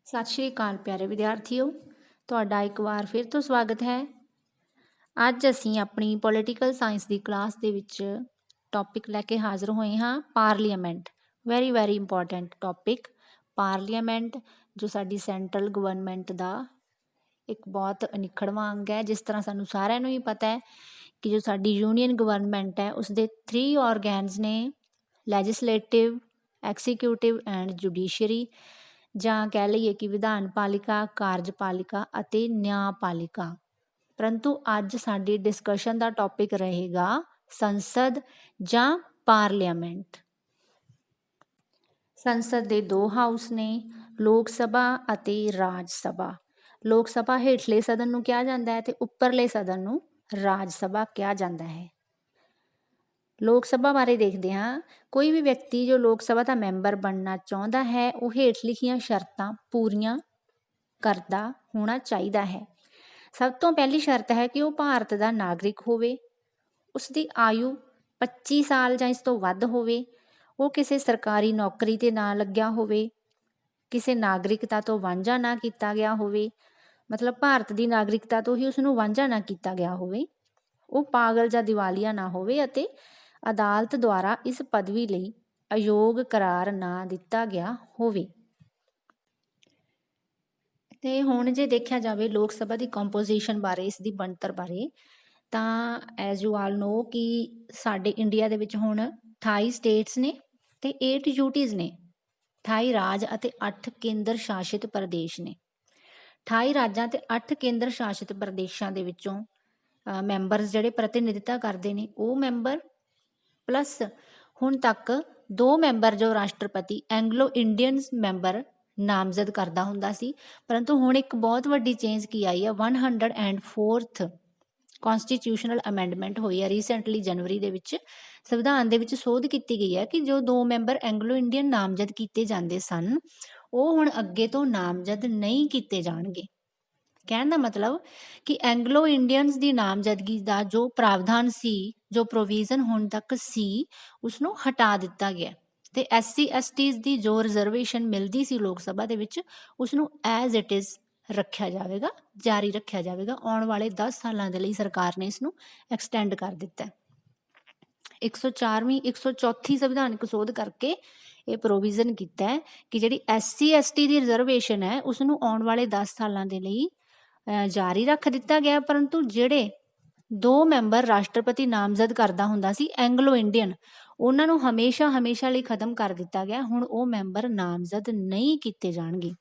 ਸਤਿ ਸ਼੍ਰੀ ਅਕਾਲ ਪਿਆਰੇ ਵਿਦਿਆਰਥੀਓ, ਤੁਹਾਡਾ ਇੱਕ ਵਾਰ ਫਿਰ ਤੋਂ ਸਵਾਗਤ ਹੈ। ਅੱਜ ਅਸੀਂ ਆਪਣੀ ਪੋਲੀਟੀਕਲ ਸਾਇੰਸ ਦੀ ਕਲਾਸ ਦੇ ਵਿੱਚ ਟੌਪਿਕ ਲੈ ਕੇ ਹਾਜ਼ਰ ਹੋਏ ਹਾਂ parliament. Very important topic parliament, ਜੋ ਸਾਡੀ ਸੈਂਟਰਲ ਗਵਰਨਮੈਂਟ ਦਾ ਇੱਕ ਬਹੁਤ ਅਨਿੱਖੜਵਾਂ ਅੰਗ ਹੈ। ਜਿਸ ਤਰ੍ਹਾਂ ਸਾਨੂੰ ਸਾਰਿਆਂ ਨੂੰ ਹੀ ਪਤਾ ਹੈ ਕਿ ਜੋ ਸਾਡੀ ਯੂਨੀਅਨ ਗਵਰਨਮੈਂਟ ਹੈ ਉਸਦੇ 3 ਔਰਗੈਨਸ ਨੇ, ਲੈਜਿਸਲੇਟਿਵ, ਐਕਸੀਕਿਊਟਿਵ ਐਂਡ ਜੁਡੀਸ਼ਰੀ, ਜਾਂ ਕਹਿ ਲਈਏ ਕਿ ਵਿਧਾਨ ਪਾਲਿਕਾ, ਕਾਰਜਪਾਲਿਕਾ ਅਤੇ ਨਿਆਂਪਾਲਿਕਾ। ਪਰੰਤੂ ਅੱਜ ਸਾਡੀ ਡਿਸਕਸ਼ਨ ਦਾ ਟੌਪਿਕ ਰਹੇਗਾ ਸੰਸਦ ਜਾਂ ਪਾਰਲੀਮੈਂਟ। ਸੰਸਦ ਦੇ 2 ਹਾਊਸ ਨੇ, ਲੋਕ ਸਭਾ ਅਤੇ ਰਾਜ ਸਭਾ। ਲੋਕ ਸਭਾ ਹੇਠਲੇ ਸਦਨ ਨੂੰ ਕਿਹਾ ਜਾਂਦਾ ਹੈ ਤੇ ਉੱਪਰਲੇ ਸਦਨ ਨੂੰ ਰਾਜ ਸਭਾ ਕਿਹਾ ਜਾਂਦਾ ਹੈ। ਲੋਕ ਸਭਾ ਬਾਰੇ ਦੇਖਦੇ ਹਾਂ। ਕੋਈ ਵੀ ਵਿਅਕਤੀ ਜੋ ਲੋਕ ਸਭਾ ਦਾ ਮੈਂਬਰ ਬਣਨਾ ਚਾਹੁੰਦਾ ਹੈ ਉਹ ਹੇਠ ਲਿਖੀਆਂ ਸ਼ਰਤਾਂ ਪੂਰੀਆਂ ਕਰਦਾ ਹੋਣਾ ਚਾਹੀਦਾ ਹੈ। ਸਭ ਤੋਂ ਪਹਿਲੀ ਸ਼ਰਤ ਹੈ ਕਿ ਉਹ ਭਾਰਤ ਦਾ ਨਾਗਰਿਕ ਹੋਵੇ, ਉਸਦੀ ਆਯੂ 25 ਸਾਲ ਜਾਂ ਇਸ ਤੋਂ ਵੱਧ ਹੋਵੇ, ਉਹ ਕਿਸੇ ਸਰਕਾਰੀ ਨੌਕਰੀ 'ਤੇ ਨਾ ਲੱਗਿਆ ਹੋਵੇ, ਕਿਸੇ ਨਾਗਰਿਕਤਾ ਤੋਂ ਵਾਂਝਾ ਨਾ ਕੀਤਾ ਗਿਆ ਹੋਵੇ, ਮਤਲਬ ਭਾਰਤ ਦੀ ਨਾਗਰਿਕਤਾ ਤੋਂ ਹੀ ਉਸਨੂੰ ਵਾਂਝਾ ਨਾ ਕੀਤਾ ਗਿਆ ਹੋਵੇ, ਉਹ ਪਾਗਲ ਜਾਂ ਦਿਵਾਲੀਆ ਨਾ ਹੋਵੇ ਅਤੇ ਅਦਾਲਤ ਦੁਆਰਾ ਇਸ ਪਦਵੀ ਲਈ ਅਯੋਗ ਕਰਾਰ ਨਾ ਦਿੱਤਾ ਗਿਆ ਹੋਵੇ। ਤੇ ਹੁਣ ਜੇ ਦੇਖਿਆ ਜਾਵੇ ਲੋਕ ਸਭਾ ਦੀ ਕੰਪੋਜੀਸ਼ਨ ਬਾਰੇ, ਇਸ ਦੀ ਬਣਤਰ ਬਾਰੇ, ਤਾਂ ਐਜ਼ ਯੂ ਆਲ ਨੋ ਕਿ ਸਾਡੇ ਇੰਡੀਆ ਦੇ ਵਿੱਚ ਹੁਣ 28 ਸਟੇਟਸ ਨੇ ਤੇ 8 ਯੂਟੀਜ਼ ਨੇ। 28 ਰਾਜ ਅਤੇ 8 ਕੇਂਦਰ ਸ਼ਾਸਿਤ ਪ੍ਰਦੇਸ਼ ਨੇ। 28 ਰਾਜਾਂ ਤੇ 8 ਕੇਂਦਰ ਸ਼ਾਸਿਤ ਪ੍ਰਦੇਸ਼ਾਂ ਦੇ ਵਿੱਚੋਂ ਮੈਂਬਰਸ ਜਿਹੜੇ ਪ੍ਰਤੀਨਿਧਤਾ ਕਰਦੇ ਨੇ ਉਹ ਮੈਂਬਰ, ਪਲੱਸ ਹੁਣ ਤੱਕ 2 ਮੈਂਬਰ ਜੋ ਰਾਸ਼ਟਰਪਤੀ ਐਂਗਲੋ ਇੰਡੀਅਨਸ ਮੈਂਬਰ ਨਾਮਜ਼ਦ ਕਰਦਾ ਹੁੰਦਾ ਸੀ। ਪਰੰਤੂ ਹੁਣ ਇੱਕ ਬਹੁਤ ਵੱਡੀ ਚੇਂਜ ਕੀ ਆਈ ਹੈ, 104th ਕੌਂਸਟੀਟਿਊਸ਼ਨਲ ਅਮੈਂਡਮੈਂਟ ਹੋਈ ਹੈ ਰੀਸੈਂਟਲੀ ਜਨਵਰੀ ਦੇ ਵਿੱਚ। ਸੰਵਿਧਾਨ ਦੇ ਵਿੱਚ ਸੋਧ ਕੀਤੀ ਗਈ ਹੈ ਕਿ ਜੋ 2 ਮੈਂਬਰ ਐਂਗਲੋ ਇੰਡੀਅਨ ਨਾਮਜ਼ਦ ਕੀਤੇ ਜਾਂਦੇ ਸਨ ਉਹ ਹੁਣ ਅੱਗੇ ਤੋਂ ਨਾਮਜ਼ਦ ਨਹੀਂ ਕੀਤੇ ਜਾਣਗੇ। ਕਹਿਣ ਦਾ ਮਤਲਬ ਕਿ ਐਂਗਲੋ ਇੰਡੀਅਨਸ ਦੀ ਨਾਮਜ਼ਦਗੀ ਦਾ ਜੋ ਪ੍ਰਾਵਧਾਨ ਸੀ, ਜੋ ਪ੍ਰੋਵੀਜ਼ਨ ਹੁਣ ਤੱਕ ਸੀ, ਉਸਨੂੰ ਹਟਾ ਦਿੱਤਾ ਗਿਆ ਤੇ SC/STs ਦੀ ਜੋ ਰਿਜ਼ਰਵੇਸ਼ਨ ਮਿਲਦੀ ਸੀ ਲੋਕ ਸਭਾ ਦੇ ਵਿੱਚ ਉਸਨੂੰ ਐਜ਼ ਇਟ ਇਜ਼ ਰੱਖਿਆ ਜਾਵੇਗਾ, ਜਾਰੀ ਰੱਖਿਆ ਜਾਵੇਗਾ। ਆਉਣ ਵਾਲੇ 10 ਸਾਲਾਂ ਦੇ ਲਈ ਸਰਕਾਰ ਨੇ ਇਸ ਨੂੰ ਐਕਸਟੈਂਡ ਕਰ ਦਿੱਤਾ। 104ਵੀਂ ਸੰਵਿਧਾਨਕ ਸੋਧ ਕਰਕੇ ਇਹ ਪ੍ਰੋਵੀਜ਼ਨ ਕੀਤਾ ਹੈ ਕਿ ਜਿਹੜੀ SC/ST ਦੀ ਰਿਜ਼ਰਵੇਸ਼ਨ ਹੈ ਉਸਨੂੰ ਆਉਣ ਵਾਲੇ 10 ਸਾਲਾਂ ਦੇ ਲਈ ਜਾਰੀ ਰੱਖ ਦਿੱਤਾ ਗਿਆ। ਪਰੰਤੂ ਜਿਹੜੇ 2 ਮੈਂਬਰ ਰਾਸ਼ਟਰਪਤੀ ਨਾਮਜ਼ਦ ਕਰਦਾ ਹੁੰਦਾ ਸੀ ਐਂਗਲੋ ਇੰਡੀਅਨ, ਉਹਨਾਂ ਨੂੰ ਹਮੇਸ਼ਾ ਲਈ ਖਤਮ ਕਰ ਦਿੱਤਾ ਗਿਆ। ਹੁਣ ਉਹ ਮੈਂਬਰ ਨਾਮਜ਼ਦ ਨਹੀਂ ਕੀਤੇ ਜਾਣਗੇ।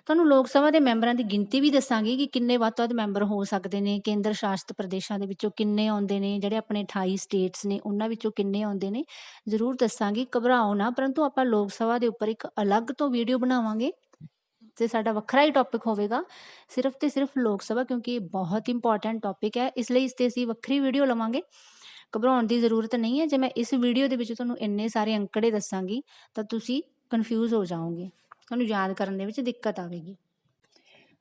ਤੁਹਾਨੂੰ ਲੋਕ ਸਭਾ ਦੇ ਮੈਂਬਰਾਂ ਦੀ ਗਿਣਤੀ ਵੀ ਦੱਸਾਂਗੀ ਕਿ ਕਿੰਨੇ ਵੱਧ ਤੋਂ ਵੱਧ ਮੈਂਬਰ ਹੋ ਸਕਦੇ ਨੇ। ਕੇਂਦਰ ਸ਼ਾਸਿਤ ਪ੍ਰਦੇਸ਼ਾਂ ਦੇ ਵਿੱਚੋਂ ਕਿੰਨੇ ਆਉਂਦੇ ਨੇ, ਜਿਹੜੇ ਆਪਣੇ 28 ਸਟੇਟਸ ਨੇ ਉਹਨਾਂ ਵਿੱਚੋਂ ਕਿੰਨੇ ਆਉਂਦੇ ਨੇ, ਜ਼ਰੂਰ ਦੱਸਾਂਗੀ, ਘਬਰਾਓ ਨਾ। ਪਰੰਤੂ ਆਪਾਂ ਲੋਕ ਸਭਾ ਦੇ ਉੱਪਰ ਇੱਕ ਅਲੱਗ ਤੋਂ ਵੀਡੀਓ ਬਣਾਵਾਂਗੇ ਤੇ ਸਾਡਾ ਵੱਖਰਾ ਹੀ ਟੌਪਿਕ ਹੋਵੇਗਾ ਸਿਰਫ ਤੇ ਸਿਰਫ ਲੋਕ ਸਭਾ, ਕਿਉਂਕਿ ਇਹ ਬਹੁਤ ਇੰਪੋਰਟੈਂਟ ਟੌਪਿਕ ਹੈ। ਇਸ ਲਈ ਇਸ 'ਤੇ ਅਸੀਂ ਵੱਖਰੀ ਵੀਡੀਓ ਲਵਾਂਗੇ। ਘਬਰਾਉਣ ਦੀ ਜ਼ਰੂਰਤ ਨਹੀਂ ਹੈ। ਜੇ ਮੈਂ ਇਸ ਵੀਡੀਓ ਦੇ ਵਿੱਚ ਤੁਹਾਨੂੰ ਇੰਨੇ ਸਾਰੇ ਅੰਕੜੇ ਦੱਸਾਂਗੀ ਤਾਂ ਤੁਸੀਂ ਕਨਫਿਊਜ਼ ਹੋ ਜਾਓਗੇ, ਤੁਹਾਨੂੰ ਯਾਦ ਕਰਨ ਦੇ ਵਿੱਚ ਦਿੱਕਤ ਆਵੇਗੀ।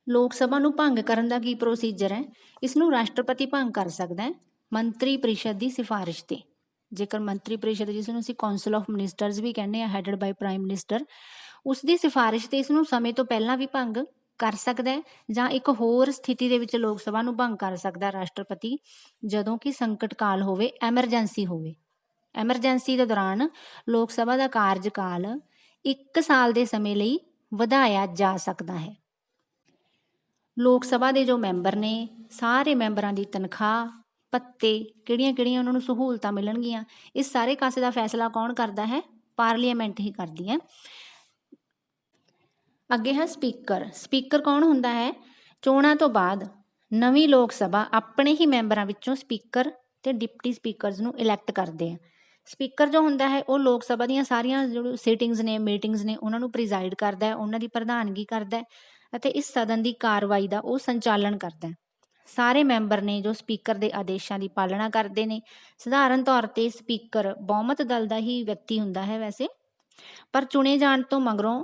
ਲੋਕ ਸਭਾ ਨੂੰ ਭੰਗ ਕਰਨ ਦਾ ਕੀ ਪ੍ਰੋਸੀਜਰ ਹੈ? ਇਸ ਨੂੰ ਰਾਸ਼ਟਰਪਤੀ ਭੰਗ ਕਰ ਸਕਦਾ ਹੈ ਮੰਤਰੀ ਪਰਿਸ਼ਦ ਦੀ ਸਿਫਾਰਿਸ਼ ਤੇ। ਜੇਕਰ ਮੰਤਰੀ ਪਰਿਸ਼ਦ, ਜਿਸ ਨੂੰ ਅਸੀਂ ਕਾਉਂਸਲ ਆਫ ਮਿਨਿਸਟਰਸ ਵੀ ਕਹਿੰਦੇ ਹਾਂ, ਹੈਡਡ ਬਾਈ ਪ੍ਰਾਈਮ ਮਿਨਿਸਟਰ, ਉਸ ਦੀ ਸਿਫਾਰਿਸ਼ ਤੇ ਇਸ ਨੂੰ ਸਮੇਂ ਤੋਂ ਪਹਿਲਾਂ ਵੀ ਭੰਗ ਕਰ ਸਕਦਾ ਹੈ, ਜਾਂ ਇੱਕ ਹੋਰ ਸਥਿਤੀ ਦੇ ਵਿੱਚ ਲੋਕ ਸਭਾ ਨੂੰ ਭੰਗ ਕਰ ਸਕਦਾ ਰਾਸ਼ਟਰਪਤੀ, ਜਦੋਂ ਕਿ ਸੰਕਟ ਕਾਲ ਹੋਵੇ, ਐਮਰਜੈਂਸੀ ਹੋਵੇ। ਐਮਰਜੈਂਸੀ ਦੇ ਦੌਰਾਨ ਲੋਕ ਸਭਾ ਦਾ ਕਾਰਜਕਾਲ 1 ਸਾਲ ਦੇ ਸਮੇਂ ਲਈ ਵਧਾਇਆ ਜਾ ਸਕਦਾ ਹੈ। ਲੋਕ ਸਭਾ ਦੇ ਜੋ ਮੈਂਬਰ ਨੇ, ਸਾਰੇ ਮੈਂਬਰਾਂ ਦੀ ਤਨਖਾਹ, ਭੱਤੇ, ਕਿਹੜੀਆਂ ਉਹਨਾਂ ਨੂੰ ਸਹੂਲਤਾਂ ਮਿਲਣਗੀਆਂ, ਇਸ ਸਾਰੇ ਕਾਸੇ ਦਾ ਫੈਸਲਾ ਕੌਣ ਕਰਦਾ ਹੈ? ਪਾਰਲੀਮੈਂਟ ਹੀ ਕਰਦੀ ਹੈ। ਅੱਗੇ ਹੈ ਸਪੀਕਰ। ਸਪੀਕਰ ਕੌਣ ਹੁੰਦਾ ਹੈ? ਚੋਣਾਂ ਤੋਂ ਬਾਅਦ ਨਵੀਂ ਲੋਕ ਸਭਾ ਆਪਣੇ ਹੀ ਮੈਂਬਰਾਂ ਵਿੱਚੋਂ ਸਪੀਕਰ ਤੇ ਡਿਪਟੀ ਸਪੀਕਰਸ ਨੂੰ ਇਲੈਕਟ ਕਰਦੇ ਆ। ਸਪੀਕਰ ਜੋ ਹੁੰਦਾ ਹੈ ਉਹ ਲੋਕ ਸਭਾ ਦੀਆਂ ਸਾਰੀਆਂ ਜੋ ਸਿਟਿੰਗਸ ਨੇ, ਮੀਟਿੰਗਸ ਨੇ, ਉਹਨਾਂ ਨੂੰ ਪ੍ਰੀਜ਼ਾਈਡ ਕਰਦਾ ਹੈ, ਉਹਨਾਂ ਦੀ ਪ੍ਰਧਾਨਗੀ ਕਰਦਾ ਹੈ ਅਤੇ ਇਸ ਸਦਨ ਦੀ ਕਾਰਵਾਈ ਦਾ ਉਹ ਸੰਚਾਲਨ ਕਰਦਾ ਹੈ। ਸਾਰੇ ਮੈਂਬਰ ਨੇ ਜੋ ਸਪੀਕਰ ਦੇ ਆਦੇਸ਼ਾਂ ਦੀ ਪਾਲਣਾ ਕਰਦੇ ਨੇ। ਸਧਾਰਨ ਤੌਰ 'ਤੇ ਸਪੀਕਰ ਬਹੁਮਤ ਦਲ ਦਾ ਹੀ ਵਿਅਕਤੀ ਹੁੰਦਾ ਹੈ ਵੈਸੇ, ਪਰ ਚੁਣੇ ਜਾਣ ਤੋਂ ਮਗਰੋਂ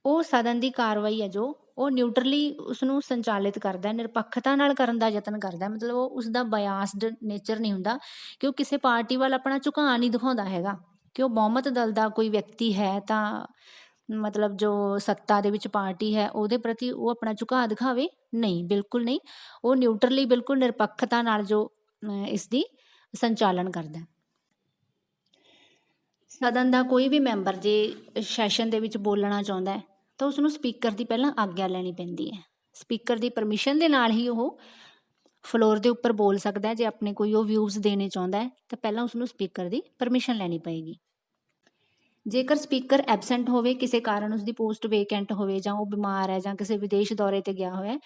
ਉਹ ਸਦਨ ਦੀ ਕਾਰਵਾਈ ਹੈ ਜੋ ਉਹ ਨਿਊਟਰਲੀ ਉਸਨੂੰ ਸੰਚਾਲਿਤ ਕਰਦਾ, ਨਿਰਪੱਖਤਾ ਨਾਲ ਕਰਨ ਦਾ ਯਤਨ ਕਰਦਾ। ਮਤਲਬ ਉਹ ਉਸਦਾ ਬਾਇਆਸਡ ਨੇਚਰ ਨਹੀਂ ਹੁੰਦਾ ਕਿ ਉਹ ਕਿਸੇ ਪਾਰਟੀ ਵੱਲ ਆਪਣਾ ਝੁਕਾਅ ਨਹੀਂ ਦਿਖਾਉਂਦਾ ਹੈਗਾ ਕਿ ਉਹ ਬਹੁਮਤ ਦਲ ਦਾ ਕੋਈ ਵਿਅਕਤੀ ਹੈ ਤਾਂ ਮਤਲਬ ਜੋ ਸੱਤਾ ਦੇ ਵਿੱਚ ਪਾਰਟੀ ਹੈ ਉਹਦੇ ਪ੍ਰਤੀ ਉਹ ਆਪਣਾ ਝੁਕਾਅ ਦਿਖਾਵੇ? ਨਹੀਂ, ਬਿਲਕੁਲ ਨਹੀਂ। ਉਹ ਨਿਊਟਰਲੀ ਬਿਲਕੁਲ ਨਿਰਪੱਖਤਾ ਨਾਲ ਜੋ ਇਸ ਦੀ ਸੰਚਾਲਨ ਕਰਦਾ ਹੈ। ਸਦਨ ਦਾ ਕੋਈ ਵੀ ਮੈਂਬਰ ਜੇ ਸੈਸ਼ਨ ਦੇ ਵਿੱਚ ਬੋਲਣਾ ਚਾਹੁੰਦਾ ਹੈ ਤਾਂ ਉਸਨੂੰ ਸਪੀਕਰ ਦੀ ਪਹਿਲਾਂ ਆਗਿਆ ਲੈਣੀ ਪੈਂਦੀ ਹੈ। ਸਪੀਕਰ ਦੀ ਪਰਮਿਸ਼ਨ ਦੇ ਨਾਲ ਹੀ ਉਹ ਫਲੋਰ ਦੇ ਉੱਪਰ ਬੋਲ ਸਕਦਾ ਹੈ। ਜੇ ਆਪਣੇ ਕੋਈ ਉਹ ਵਿਊਜ਼ ਦੇਣੇ ਚਾਹੁੰਦਾ ਹੈ ਤਾਂ ਪਹਿਲਾਂ ਉਸਨੂੰ ਸਪੀਕਰ ਦੀ ਪਰਮਿਸ਼ਨ ਲੈਣੀ ਪਏਗੀ। ਜੇਕਰ ਸਪੀਕਰ ਐਬਸੈਂਟ ਹੋਵੇ, ਕਿਸੇ ਕਾਰਨ ਉਸਦੀ ਪੋਸਟ ਵੇਕੈਂਟ ਹੋਵੇ, ਜਾਂ ਉਹ ਬਿਮਾਰ ਹੈ ਜਾਂ ਕਿਸੇ ਵਿਦੇਸ਼ ਦੌਰੇ ਤੇ ਗਿਆ ਹੋਇਆ,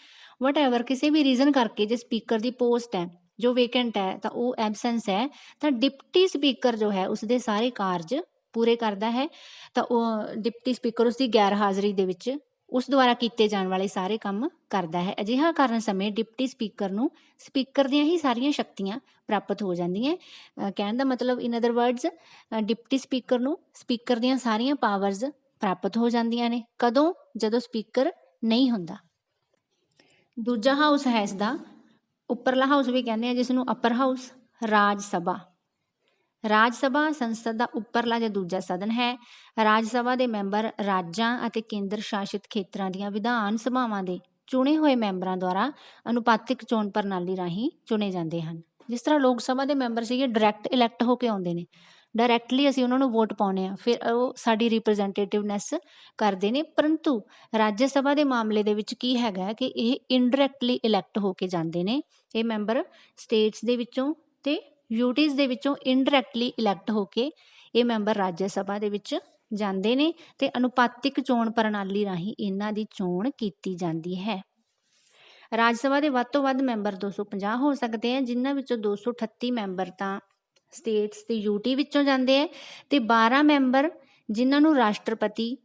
ਵਟਐਵਰ ਕਿਸੇ ਵੀ ਰੀਜ਼ਨ ਕਰਕੇ ਜੇ ਸਪੀਕਰ ਦੀ ਪੋਸਟ ਹੈ ਜੋ ਵੇਕੈਂਟ ਹੈ ਤਾਂ ਉਹ ਐਬਸੈਂਸ ਹੈ, ਤਾਂ ਡਿਪਟੀ ਸਪੀਕਰ ਜੋ ਹੈ ਉਸਦੇ ਸਾਰੇ ਕਾਰਜ ਪੂਰੇ ਕਰਦਾ ਹੈ। ਤਾਂ ਉਹ ਡਿਪਟੀ ਸਪੀਕਰ ਉਸਦੀ ਗੈਰ ਹਾਜ਼ਰੀ ਦੇ ਵਿੱਚ ਉਸ ਦੁਆਰਾ ਕੀਤੇ ਜਾਣ ਵਾਲੇ ਸਾਰੇ ਕੰਮ ਕਰਦਾ ਹੈ। ਅਜਿਹਾ ਕਰਨ ਸਮੇਂ ਡਿਪਟੀ ਸਪੀਕਰ ਨੂੰ ਸਪੀਕਰ ਦੀਆਂ ਹੀ ਸਾਰੀਆਂ ਸ਼ਕਤੀਆਂ ਪ੍ਰਾਪਤ ਹੋ ਜਾਂਦੀਆਂ। ਕਹਿਣ ਦਾ ਮਤਲਬ ਇਨ ਅਦਰ ਵਰਡਸ, ਡਿਪਟੀ ਸਪੀਕਰ ਨੂੰ ਸਪੀਕਰ ਦੀਆਂ ਸਾਰੀਆਂ ਪਾਵਰਸ ਪ੍ਰਾਪਤ ਹੋ ਜਾਂਦੀਆਂ ਨੇ। ਕਦੋਂ? ਜਦੋਂ ਸਪੀਕਰ ਨਹੀਂ ਹੁੰਦਾ। ਦੂਜਾ ਹਾਊਸ ਹੈ ਇਸਦਾ, ਉੱਪਰਲਾ ਹਾਊਸ ਵੀ ਕਹਿੰਦੇ ਆ ਜਿਸ ਨੂੰ ਅਪਰ ਹਾਊਸ, ਰਾਜ ਸਭਾ। ਰਾਜ ਸਭਾ ਸੰਸਦ ਦਾ ਉੱਪਰਲਾ ਜਾਂ ਦੂਜਾ ਸਦਨ ਹੈ। ਰਾਜ ਸਭਾ ਦੇ ਮੈਂਬਰ ਰਾਜਾਂ ਅਤੇ ਕੇਂਦਰ ਸ਼ਾਸਿਤ ਖੇਤਰਾਂ ਦੀਆਂ ਵਿਧਾਨ ਸਭਾਵਾਂ ਦੇ ਚੁਣੇ ਹੋਏ ਮੈਂਬਰਾਂ ਦੁਆਰਾ ਅਨੁਪਾਤਿਕ ਚੋਣ ਪ੍ਰਣਾਲੀ ਰਾਹੀਂ ਚੁਣੇ ਜਾਂਦੇ ਹਨ। ਜਿਸ ਤਰ੍ਹਾਂ ਲੋਕ ਸਭਾ ਦੇ ਮੈਂਬਰ ਸੀਗੇ ਡਾਇਰੈਕਟ ਇਲੈਕਟ ਹੋ ਕੇ ਆਉਂਦੇ ਨੇ, ਡਾਇਰੈਕਟਲੀ ਅਸੀਂ ਉਹਨਾਂ ਨੂੰ ਵੋਟ ਪਾਉਂਦੇ ਹਾਂ, ਫਿਰ ਉਹ ਸਾਡੀ ਰਿਪਰੈਜ਼ੈਂਟੇਟਿਵਨੈਸ ਕਰਦੇ ਨੇ। ਪਰੰਤੂ ਰਾਜ ਸਭਾ ਦੇ ਮਾਮਲੇ ਦੇ ਵਿੱਚ ਕੀ ਹੈਗਾ ਕਿ ਇਹ ਇਨਡਾਇਰੈਕਟਲੀ ਇਲੈਕਟ ਹੋ ਕੇ ਜਾਂਦੇ ਨੇ। ਇਹ ਮੈਂਬਰ ਸਟੇਟਸ ਦੇ ਵਿੱਚੋਂ ਤੇ ਯੂਟੀਜ਼ ਦੇ ਵਿੱਚੋਂ ਇਨਡਾਇਰੈਕਟਲੀ ਇਲੈਕਟ ਹੋ ਕੇ ਇਹ ਮੈਂਬਰ ਰਾਜ ਸਭਾ ਦੇ ਵਿੱਚ ਜਾਂਦੇ ਨੇ ਤੇ ਅਨੁਪਾਤਿਕ ਚੋਣ ਪ੍ਰਣਾਲੀ ਰਾਹੀਂ ਇਹਨਾਂ ਦੀ ਚੋਣ ਕੀਤੀ ਜਾਂਦੀ ਹੈ। ਰਾਜ ਸਭਾ ਦੇ ਵੱਧ ਤੋਂ ਵੱਧ ਮੈਂਬਰ 250 ਹੋ ਸਕਦੇ ਆ, ਜਿਨ੍ਹਾਂ ਵਿੱਚੋਂ 238 ਮੈਂਬਰ ਤਾਂ ਸਟੇਟਸ ਤੇ ਯੂਟੀ ਵਿੱਚੋਂ ਜਾਂਦੇ ਆ ਤੇ 12 ਮੈਂਬਰ ਜਿਨ੍ਹਾਂ ਨੂੰ ਰਾਸ਼ਟਰਪਤੀ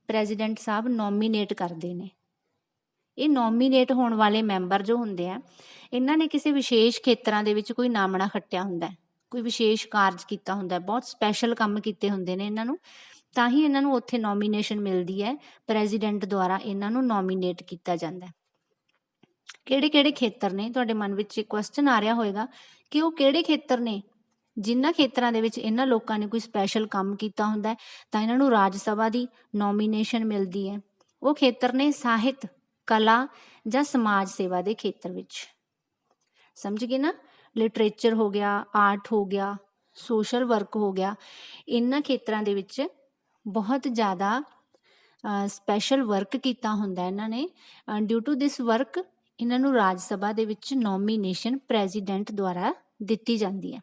ਪ੍ਰੈਜ਼ੀਡੈਂਟ ਸਾਹਿਬ ਨੋਮੀਨੇਟ ਕਰਦੇ ਨੇ। ਇਹ ਨੋਮੀਨੇਟ ਹੋਣ ਵਾਲੇ ਮੈਂਬਰ ਜੋ ਹੁੰਦੇ ਆ, ਇਹਨਾਂ ਨੇ ਕਿਸੇ ਵਿਸ਼ੇਸ਼ ਖੇਤਰਾਂ ਦੇ ਵਿੱਚ ਕੋਈ ਨਾਮਣਾ ਖੱਟਿਆ ਹੁੰਦਾ, ਕੋਈ ਵਿਸ਼ੇਸ਼ ਕਾਰਜ ਕੀਤਾ ਹੁੰਦਾ, ਬਹੁਤ ਸਪੈਸ਼ਲ ਕੰਮ ਕੀਤੇ ਹੁੰਦੇ ਨੇ ਇਹਨਾਂ ਨੂੰ, ਤਾਂ ਹੀ ਇਹਨਾਂ ਨੂੰ ਉੱਥੇ ਨੋਮੀਨੇਸ਼ਨ ਮਿਲਦੀ ਹੈ। ਪ੍ਰੈਜ਼ੀਡੈਂਟ ਦੁਆਰਾ ਇਹਨਾਂ ਨੂੰ ਨੋਮੀਨੇਟ ਕੀਤਾ ਜਾਂਦਾ। ਕਿਹੜੇ ਕਿਹੜੇ ਖੇਤਰ ਨੇ? ਤੁਹਾਡੇ ਮਨ ਵਿੱਚ ਕੁਐਸਚਨ ਆ ਰਿਹਾ ਹੋਏਗਾ ਕਿ ਉਹ ਕਿਹੜੇ ਖੇਤਰ ਨੇ ਜਿਨ੍ਹਾਂ ਖੇਤਰਾਂ ਦੇ ਵਿੱਚ ਇਹਨਾਂ ਲੋਕਾਂ ਨੇ ਕੋਈ ਸਪੈਸ਼ਲ ਕੰਮ ਕੀਤਾ ਹੁੰਦਾ ਤਾਂ ਇਹਨਾਂ ਨੂੰ ਰਾਜ ਸਭਾ ਦੀ ਨੋਮੀਨੇਸ਼ਨ ਮਿਲਦੀ ਹੈ। ਉਹ ਖੇਤਰ ਨੇ ਸਾਹਿਤ, ਕਲਾ ਜਾਂ ਸਮਾਜ ਸੇਵਾ ਦੇ ਖੇਤਰ ਵਿੱਚ। ਸਮਝ ਗਏ ਨਾ? ਲਿਟਰੇਚਰ ਹੋ ਗਿਆ, ਆਰਟ ਹੋ ਗਿਆ, ਸੋਸ਼ਲ ਵਰਕ ਹੋ ਗਿਆ। ਇਹਨਾਂ ਖੇਤਰਾਂ ਦੇ ਵਿੱਚ ਬਹੁਤ ਜ਼ਿਆਦਾ ਸਪੈਸ਼ਲ ਵਰਕ ਕੀਤਾ ਹੁੰਦਾ ਇਹਨਾਂ ਨੇ। ਡਿਊ ਟੂ ਦਿਸ ਵਰਕ ਇਹਨਾਂ ਨੂੰ ਰਾਜ ਸਭਾ ਦੇ ਵਿੱਚ ਨੋਮੀਨੇਸ਼ਨ ਪ੍ਰੈਜ਼ੀਡੈਂਟ ਦੁਆਰਾ ਦਿੱਤੀ ਜਾਂਦੀ ਹੈ।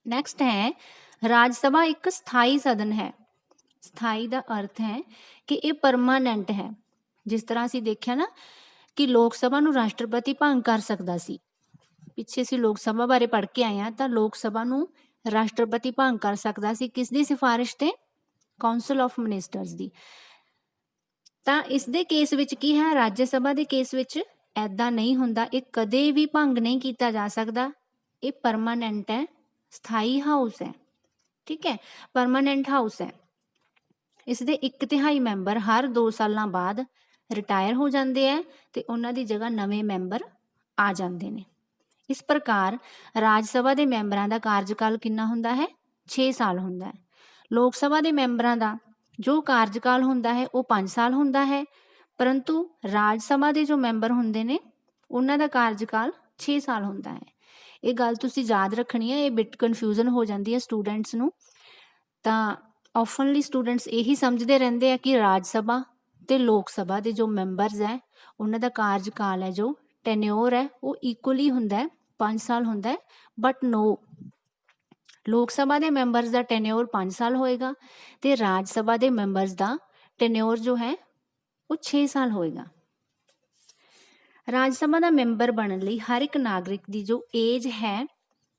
ਨੈਕਸਟ ਹੈ, ਰਾਜ ਸਭਾ ਇੱਕ ਸਥਾਈ ਸਦਨ ਹੈ। ਸਥਾਈ ਦਾ ਅਰਥ ਹੈ ਕਿ ਇਹ ਪਰਮਾਨੈਂਟ ਹੈ। ਜਿਸ ਤਰ੍ਹਾਂ ਅਸੀਂ ਦੇਖਿਆ ਨਾ ਕਿ ਲੋਕ ਸਭਾ ਨੂੰ ਰਾਸ਼ਟਰਪਤੀ ਭੰਗ ਕਰ ਸਕਦਾ ਸੀ, ਪਿੱਛੇ ਅਸੀਂ ਲੋਕ ਸਭਾ ਬਾਰੇ ਪੜ੍ਹ ਕੇ ਆਏ ਹਾਂ, ਤਾਂ ਲੋਕ ਸਭਾ ਨੂੰ ਰਾਸ਼ਟਰਪਤੀ ਭੰਗ ਕਰ ਸਕਦਾ ਸੀ। ਕਿਸ ਦੀ ਸਿਫਾਰਿਸ਼ ਤੇ? ਕਾਉਂਸਲ ਆਫ ਮਿਨਿਸਟਰਸ ਦੀ। ਤਾਂ ਇਸ ਦੇ ਕੇਸ ਵਿੱਚ ਕੀ ਹੈ? ਰਾਜ ਸਭਾ ਦੇ ਕੇਸ ਵਿੱਚ ਐਦਾਂ ਨਹੀਂ ਹੁੰਦਾ, ਇਹ ਕਦੇ ਵੀ ਭੰਗ ਨਹੀਂ ਕੀਤਾ ਜਾ ਸਕਦਾ। ਇਹ ਪਰਮਾਨੈਂਟ ਹੈ, ਸਥਾਈ ਹਾਊਸ ਹੈ। ਠੀਕ ਹੈ, ਪਰਮਾਨੈਂਟ ਹਾਊਸ ਹੈ। ਇਸ ਦੇ 1/3 ਮੈਂਬਰ ਹਰ 2 ਸਾਲਾਂ ਬਾਅਦ ਰਿਟਾਇਰ ਹੋ ਜਾਂਦੇ ਹੈ ਤੇ ਉਹਨਾਂ ਦੀ ਜਗ੍ਹਾ ਨਵੇਂ ਮੈਂਬਰ ਆ ਜਾਂਦੇ ਨੇ। ਇਸ ਪ੍ਰਕਾਰ ਰਾਜ ਸਭਾ ਦੇ ਮੈਂਬਰਾਂ ਦਾ ਕਾਰਜਕਾਲ ਕਿੰਨਾ ਹੁੰਦਾ ਹੈ? 6 ਸਾਲ ਹੁੰਦਾ ਹੈ। ਲੋਕ ਸਭਾ ਦੇ ਮੈਂਬਰਾਂ ਦਾ ਜੋ ਕਾਰਜਕਾਲ ਹੁੰਦਾ ਹੈ ਉਹ 5 ਸਾਲ ਹੁੰਦਾ ਹੈ, ਪਰੰਤੂ ਰਾਜ ਸਭਾ ਦੇ ਜੋ ਮੈਂਬਰ ਹੁੰਦੇ ਨੇ ਉਹਨਾਂ ਦਾ ਕਾਰਜਕਾਲ 6 ਸਾਲ ਹੁੰਦਾ ਹੈ। ਇਹ ਗੱਲ ਤੁਸੀਂ ਯਾਦ ਰੱਖਣੀ ਹੈ, ਇਹ ਬਿਟ ਕਨਫਿਊਜ਼ਨ ਹੋ ਜਾਂਦੀ ਹੈ ਸਟੂਡੈਂਟਸ ਨੂੰ। ਤਾਂ ਆਫਨਲੀ ਸਟੂਡੈਂਟਸ ਇਹੀ ਸਮਝਦੇ ਰਹਿੰਦੇ ਆ ਕਿ ਰਾਜ ਸਭਾ ਤੇ ਲੋਕ ਸਭਾ ਦੇ ਜੋ ਮੈਂਬਰਸ ਹੈ ਉਹਨਾਂ ਦਾ ਕਾਰਜਕਾਲ ਹੈ, ਜੋ ਟੈਨਿਓਰ ਹੈ, ਉਹ ਇਕੁਅਲੀ ਹੁੰਦਾ ਹੈ, 5 ਸਾਲ ਹੁੰਦਾ ਹੈ। ਬਟ ਨੋ, ਲੋਕ ਸਭਾ ਦੇ ਮੈਂਬਰਸ ਦਾ ਟੈਨਿਓਰ 5 ਸਾਲ ਹੋਏਗਾ ਤੇ ਰਾਜ ਸਭਾ ਦੇ ਮੈਂਬਰਸ ਦਾ ਟੈਨਿਓਰ ਜੋ ਹੈ ਉਹ 6 ਸਾਲ ਹੋਏਗਾ। ਰਾਜ ਸਭਾ ਦਾ ਮੈਂਬਰ ਬਣਨ ਲਈ ਹਰ ਇੱਕ ਨਾਗਰਿਕ ਦੀ ਜੋ ਏਜ ਹੈ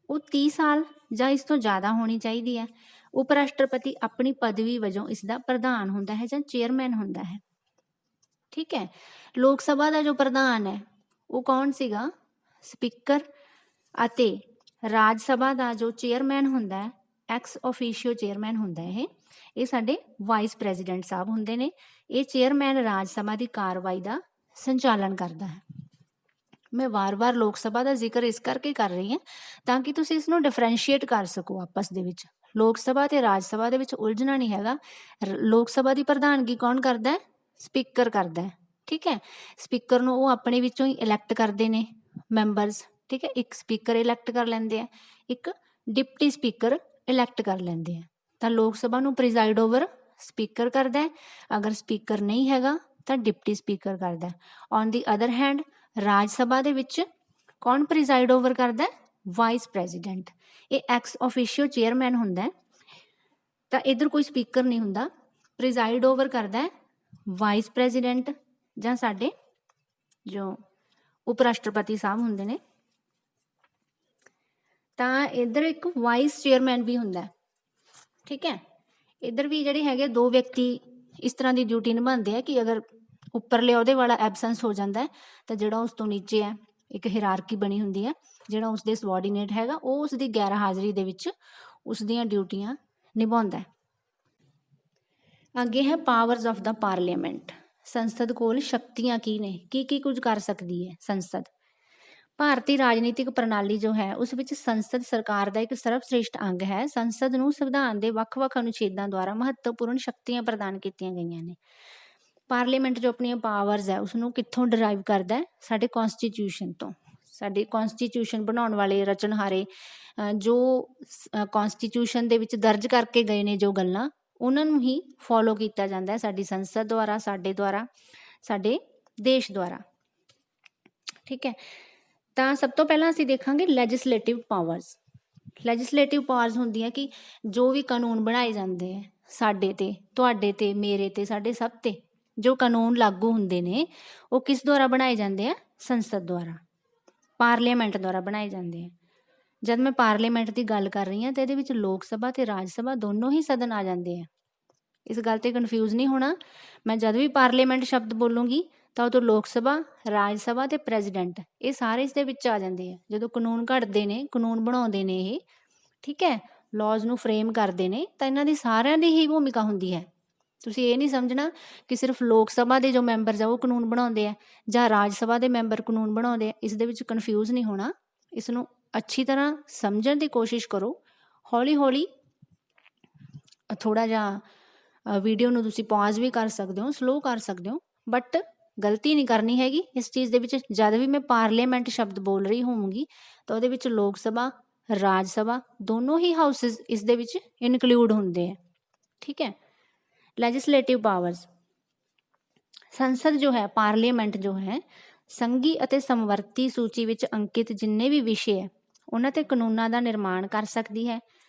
ਉਹ 30 ਸਾਲ ਜਾਂ ਇਸ ਤੋਂ ਜ਼ਿਆਦਾ ਹੋਣੀ ਚਾਹੀਦੀ ਹੈ। ਉਪ ਰਾਸ਼ਟਰਪਤੀ ਆਪਣੀ ਪਦਵੀ ਵਜੋਂ ਇਸ ਦਾ ਪ੍ਰਧਾਨ ਹੁੰਦਾ ਹੈ ਜਾਂ ਚੇਅਰਮੈਨ ਹੁੰਦਾ ਹੈ। ਠੀਕ ਹੈ, ਲੋਕ ਸਭਾ ਦਾ ਜੋ ਪ੍ਰਧਾਨ ਹੈ ਉਹ ਕੌਣ ਸੀਗਾ? ਸਪੀਕਰ। ਅਤੇ ਰਾਜ ਸਭਾ ਦਾ ਜੋ ਚੇਅਰਮੈਨ ਹੁੰਦਾ ਹੈ, ਐਕਸ ਆਫੀਸ਼ੀਓ ਚੇਅਰਮੈਨ ਹੁੰਦਾ ਹੈ, ਇਹ ਸਾਡੇ ਵਾਈਸ ਪ੍ਰੈਜ਼ੀਡੈਂਟ ਸਾਹਿਬ ਹੁੰਦੇ ਨੇ। ਇਹ ਚੇਅਰਮੈਨ ਰਾਜ ਸਭਾ ਦੀ ਕਾਰਵਾਈ ਦਾ ਸੰਚਾਲਨ ਕਰਦਾ ਹੈ। ਮੈਂ ਵਾਰ-ਵਾਰ ਲੋਕ ਸਭਾ ਦਾ ਜ਼ਿਕਰ ਇਸ ਕਰਕੇ ਕਰ ਰਹੀ ਹਾਂ ਤਾਂ ਕਿ ਤੁਸੀਂ ਇਸ ਨੂੰ ਡਿਫਰੈਂਸ਼ੀਏਟ ਕਰ ਸਕੋ ਆਪਸ ਦੇ ਵਿੱਚ। ਲੋਕ ਸਭਾ ਤੇ ਰਾਜ ਸਭਾ ਦੇ ਵਿੱਚ ਉਲਝਣਾ ਨਹੀਂ ਹੈਗਾ। ਲੋਕ ਸਭਾ ਦੀ ਪ੍ਰਧਾਨਗੀ ਕੌਣ ਕਰਦਾ ਹੈ? ਸਪੀਕਰ ਕਰਦਾ ਹੈ। ਠੀਕ ਹੈ, ਸਪੀਕਰ ਨੂੰ ਉਹ ਆਪਣੇ ਵਿੱਚੋਂ ਹੀ ਇਲੈਕਟ ਕਰਦੇ ਨੇ ਮੈਂਬਰਸ। ਠੀਕ ਹੈ, ਇੱਕ ਸਪੀਕਰ ਇਲੈਕਟ ਕਰ ਲੈਂਦੇ ਆ, ਇੱਕ ਡਿਪਟੀ ਸਪੀਕਰ ਇਲੈਕਟ ਕਰ ਲੈਂਦੇ ਆ। ਤਾਂ ਲੋਕ ਸਭਾ ਨੂੰ ਪ੍ਰੀਜ਼ਾਈਡ ਓਵਰ ਸਪੀਕਰ ਕਰਦਾ ਹੈ। ਅਗਰ ਸਪੀਕਰ ਨਹੀਂ ਹੈਗਾ ਤਾਂ ਡਿਪਟੀ ਸਪੀਕਰ ਕਰਦਾ। ਔਨ ਦੀ ਅਦਰ ਹੈਂਡ ਰਾਜ ਸਭਾ ਦੇ ਵਿੱਚ ਕੌਣ ਪ੍ਰੀਜ਼ਾਈਡ ਓਵਰ ਕਰਦਾ? Vice president. ਇਹ ਐਕਸ ਆਫੀਸ਼ੀਓ ਚੇਅਰਮੈਨ ਹੁੰਦਾ ਹੈ। ਤਾਂ ਇੱਧਰ ਕੋਈ ਸਪੀਕਰ ਨਹੀਂ ਹੁੰਦਾ, ਪ੍ਰੀਜ਼ਾਈਡ ਓਵਰ ਕਰਦਾ ਹੈ ਵਾਈਸ ਪ੍ਰੈਜ਼ੀਡੈਂਟ ਜਾਂ ਸਾਡੇ ਜੋ ਉਪ ਰਾਸ਼ਟਰਪਤੀ ਸਾਹਿਬ ਹੁੰਦੇ ਨੇ। ਤਾਂ ਇੱਧਰ ਇੱਕ ਵਾਈਸ ਚੇਅਰਮੈਨ ਵੀ ਹੁੰਦਾ। ਠੀਕ ਹੈ, ਇੱਧਰ ਵੀ ਜਿਹੜੇ ਹੈਗੇ ਦੋ ਵਿਅਕਤੀ ਇਸ ਤਰ੍ਹਾਂ ਦੀ ਡਿਊਟੀ ਨਿਭਾਉਂਦੇ ਆ ਕਿ ਅਗਰ ਉੱਪਰਲੇ ਅਹੁਦੇ ਵਾਲਾ ਐਬਸੈਂਸ ਹੋ ਜਾਂਦਾ ਹੈ ਤਾਂ ਜਿਹੜਾ ਉਸ ਤੋਂ ਨੀਚੇ ਹੈ, ਇੱਕ ਹਿਰਾਰਕੀ ਬਣੀ ਹੁੰਦੀ ਹੈ, ਜਿਹੜਾ ਉਸਦੇ ਸਬੋਰਡੀਨੇਟ ਹੈਗਾ ਉਹ ਉਸਦੀ ਗੈਰ ਹਾਜ਼ਰੀ ਦੇ ਵਿੱਚ ਉਸ ਦੀਆਂ ਡਿਊਟੀਆਂ ਨਿਭਾਉਂਦਾ ਹੈ। ਅੱਗੇ ਹੈ ਪਾਵਰਸ ਆਫ ਦਾ ਪਾਰਲੀਮੈਂਟ। ਸੰਸਦ ਕੋਲ ਸ਼ਕਤੀਆਂ ਕੀ ਨੇ, ਕੀ ਕੁਝ ਕਰ ਸਕਦੀ ਹੈ ਸੰਸਦ। ਭਾਰਤੀ ਰਾਜਨੀਤਿਕ ਪ੍ਰਣਾਲੀ ਜੋ ਹੈ ਉਸ ਵਿੱਚ ਸੰਸਦ ਸਰਕਾਰ ਦਾ ਇੱਕ ਸਰਵਸ਼੍ਰੇਸ਼ਠ ਅੰਗ ਹੈ। ਸੰਸਦ ਨੂੰ ਸੰਵਿਧਾਨ ਦੇ ਵੱਖ-ਵੱਖ ਅਨੁਛੇਦਾਂ ਦੁਆਰਾ ਮਹੱਤਵਪੂਰਨ ਸ਼ਕਤੀਆਂ ਪ੍ਰਦਾਨ ਕੀਤੀਆਂ ਗਈਆਂ ਨੇ। ਪਾਰਲੀਮੈਂਟ ਜੋ ਆਪਣੀਆਂ ਪਾਵਰਸ ਹੈ ਉਸਨੂੰ ਕਿੱਥੋਂ ਡਰਾਈਵ ਕਰਦਾ ਹੈ? ਸਾਡੇ ਕੌਂਸਟੀਟਿਊਸ਼ਨ ਤੋਂ। ਸਾਡੇ ਕੌਂਸਟੀਟਿਊਸ਼ਨ ਬਣਾਉਣ ਵਾਲੇ ਰਚਨਹਾਰੇ ਜੋ ਕੌਂਸਟੀਟਿਊਸ਼ਨ ਦੇ ਵਿੱਚ ਦਰਜ ਕਰਕੇ ਗਏ ਨੇ ਜੋ ਗੱਲਾਂ, ਉਹਨਾਂ ਨੂੰ ਹੀ ਫੋਲੋ ਕੀਤਾ ਜਾਂਦਾ ਹੈ ਸਾਡੀ ਸੰਸਦ ਦੁਆਰਾ, ਸਾਡੇ ਦੁਆਰਾ, ਸਾਡੇ ਦੇਸ਼ ਦੁਆਰਾ। ਠੀਕ ਹੈ, ਤਾਂ ਸਭ ਤੋਂ ਪਹਿਲਾਂ ਅਸੀਂ ਦੇਖਾਂਗੇ ਲੈਜਿਸਲੇਟਿਵ ਪਾਵਰਸ। ਲੈਜਿਸਲੇਟਿਵ ਪਾਵਰਸ ਹੁੰਦੀਆਂ ਕਿ ਜੋ ਵੀ ਕਾਨੂੰਨ ਬਣਾਏ ਜਾਂਦੇ ਹੈ ਸਾਡੇ 'ਤੇ, ਤੁਹਾਡੇ 'ਤੇ, ਮੇਰੇ 'ਤੇ, ਸਾਡੇ ਸਭ 'ਤੇ ਜੋ ਕਾਨੂੰਨ ਲਾਗੂ ਹੁੰਦੇ ਨੇ ਉਹ ਕਿਸ ਦੁਆਰਾ ਬਣਾਏ ਜਾਂਦੇ ਆ? ਸੰਸਦ ਦੁਆਰਾ, ਪਾਰਲੀਮੈਂਟ ਦੁਆਰਾ ਬਣਾਏ ਜਾਂਦੇ ਆ। ਜਦ ਮੈਂ ਪਾਰਲੀਮੈਂਟ ਦੀ ਗੱਲ ਕਰ ਰਹੀ ਹਾਂ ਤਾਂ ਇਹਦੇ ਵਿੱਚ ਲੋਕ ਸਭਾ ਤੇ ਰਾਜ ਸਭਾ ਦੋਨੋਂ ਹੀ ਸਦਨ ਆ ਜਾਂਦੇ ਆ। ਇਸ ਗੱਲ 'ਤੇ ਕਨਫਿਊਜ਼ ਨਹੀਂ ਹੋਣਾ। ਮੈਂ ਜਦ ਵੀ ਪਾਰਲੀਮੈਂਟ ਸ਼ਬਦ ਬੋਲੂੰਗੀ ਤਾਂ ਉਦੋਂ ਲੋਕ ਸਭਾ, ਰਾਜ ਸਭਾ ਤੇ ਪ੍ਰੈਜ਼ੀਡੈਂਟ ਇਹ ਸਾਰੇ ਇਸ ਦੇ ਵਿੱਚ ਆ ਜਾਂਦੇ ਆ। ਜਦੋਂ ਕਾਨੂੰਨ ਘੜਦੇ ਨੇ, ਕਾਨੂੰਨ ਬਣਾਉਂਦੇ ਨੇ ਇਹ, ਠੀਕ ਹੈ, ਲਾਜ਼ ਨੂੰ ਫਰੇਮ ਕਰਦੇ ਨੇ, ਤਾਂ ਇਹਨਾਂ ਦੀ ਸਾਰਿਆਂ ਦੀ ਹੀ ਭੂਮਿਕਾ ਹੁੰਦੀ ਹੈ। ਤੁਸੀਂ ਇਹ ਨਹੀਂ ਸਮਝਣਾ ਕਿ ਸਿਰਫ ਲੋਕ ਸਭਾ ਦੇ ਜੋ ਮੈਂਬਰਸ ਆ ਉਹ ਕਾਨੂੰਨ ਬਣਾਉਂਦੇ ਆ ਜਾਂ ਰਾਜ ਸਭਾ ਦੇ ਮੈਂਬਰ ਕਾਨੂੰਨ ਬਣਾਉਂਦੇ ਆ। ਇਸ ਦੇ ਵਿੱਚ ਕਨਫਿਊਜ਼ ਨਹੀਂ ਹੋਣਾ। ਇਸ ਨੂੰ ਅੱਛੀ ਤਰ੍ਹਾਂ ਸਮਝਣ ਦੀ ਕੋਸ਼ਿਸ਼ ਕਰੋ। ਹੌਲੀ ਹੌਲੀ ਥੋੜ੍ਹਾ ਜਿਹਾ ਵੀਡੀਓ ਨੂੰ ਤੁਸੀਂ ਪੌਜ਼ ਵੀ ਕਰ ਸਕਦੇ ਹੋ, ਸਲੋ ਕਰ ਸਕਦੇ ਹੋ, ਬਟ ਗਲਤੀ ਨਹੀਂ ਕਰਨੀ ਹੈਗੀ ਇਸ ਚੀਜ਼ ਦੇ ਵਿੱਚ। ਜਦ ਵੀ ਮੈਂ ਪਾਰਲੀਮੈਂਟ ਸ਼ਬਦ ਬੋਲ ਰਹੀ ਹੋਵਾਂਗੀ ਤਾਂ ਉਹਦੇ ਵਿੱਚ ਲੋਕ ਸਭਾ, ਰਾਜ ਸਭਾ ਦੋਨੋਂ ਹੀ ਹਾਊਸਿਸ ਇਸ ਦੇ ਵਿੱਚ ਇਨਕਲੂਡ ਹੁੰਦੇ ਆ। ਠੀਕ ਹੈ, ਲੈਜਿਸਲੇਟਿਵ ਪਾਵਰਸ। ਸੰਸਦ ਜੋ ਹੈ, ਪਾਰਲੀਮੈਂਟ ਜੋ ਹੈ, ਸੰਘੀ ਅਤੇ ਸਮਵਰਤੀ ਸੂਚੀ ਵਿੱਚ ਅੰਕਿਤ ਜਿੰਨੇ ਵੀ ਵਿਸ਼ੇ ਹੈ ਉਹਨਾਂ 'ਤੇ ਕਾਨੂੰਨਾਂ ਦਾ ਨਿਰਮਾਣ ਕਰ ਸਕਦੀ ਹੈ।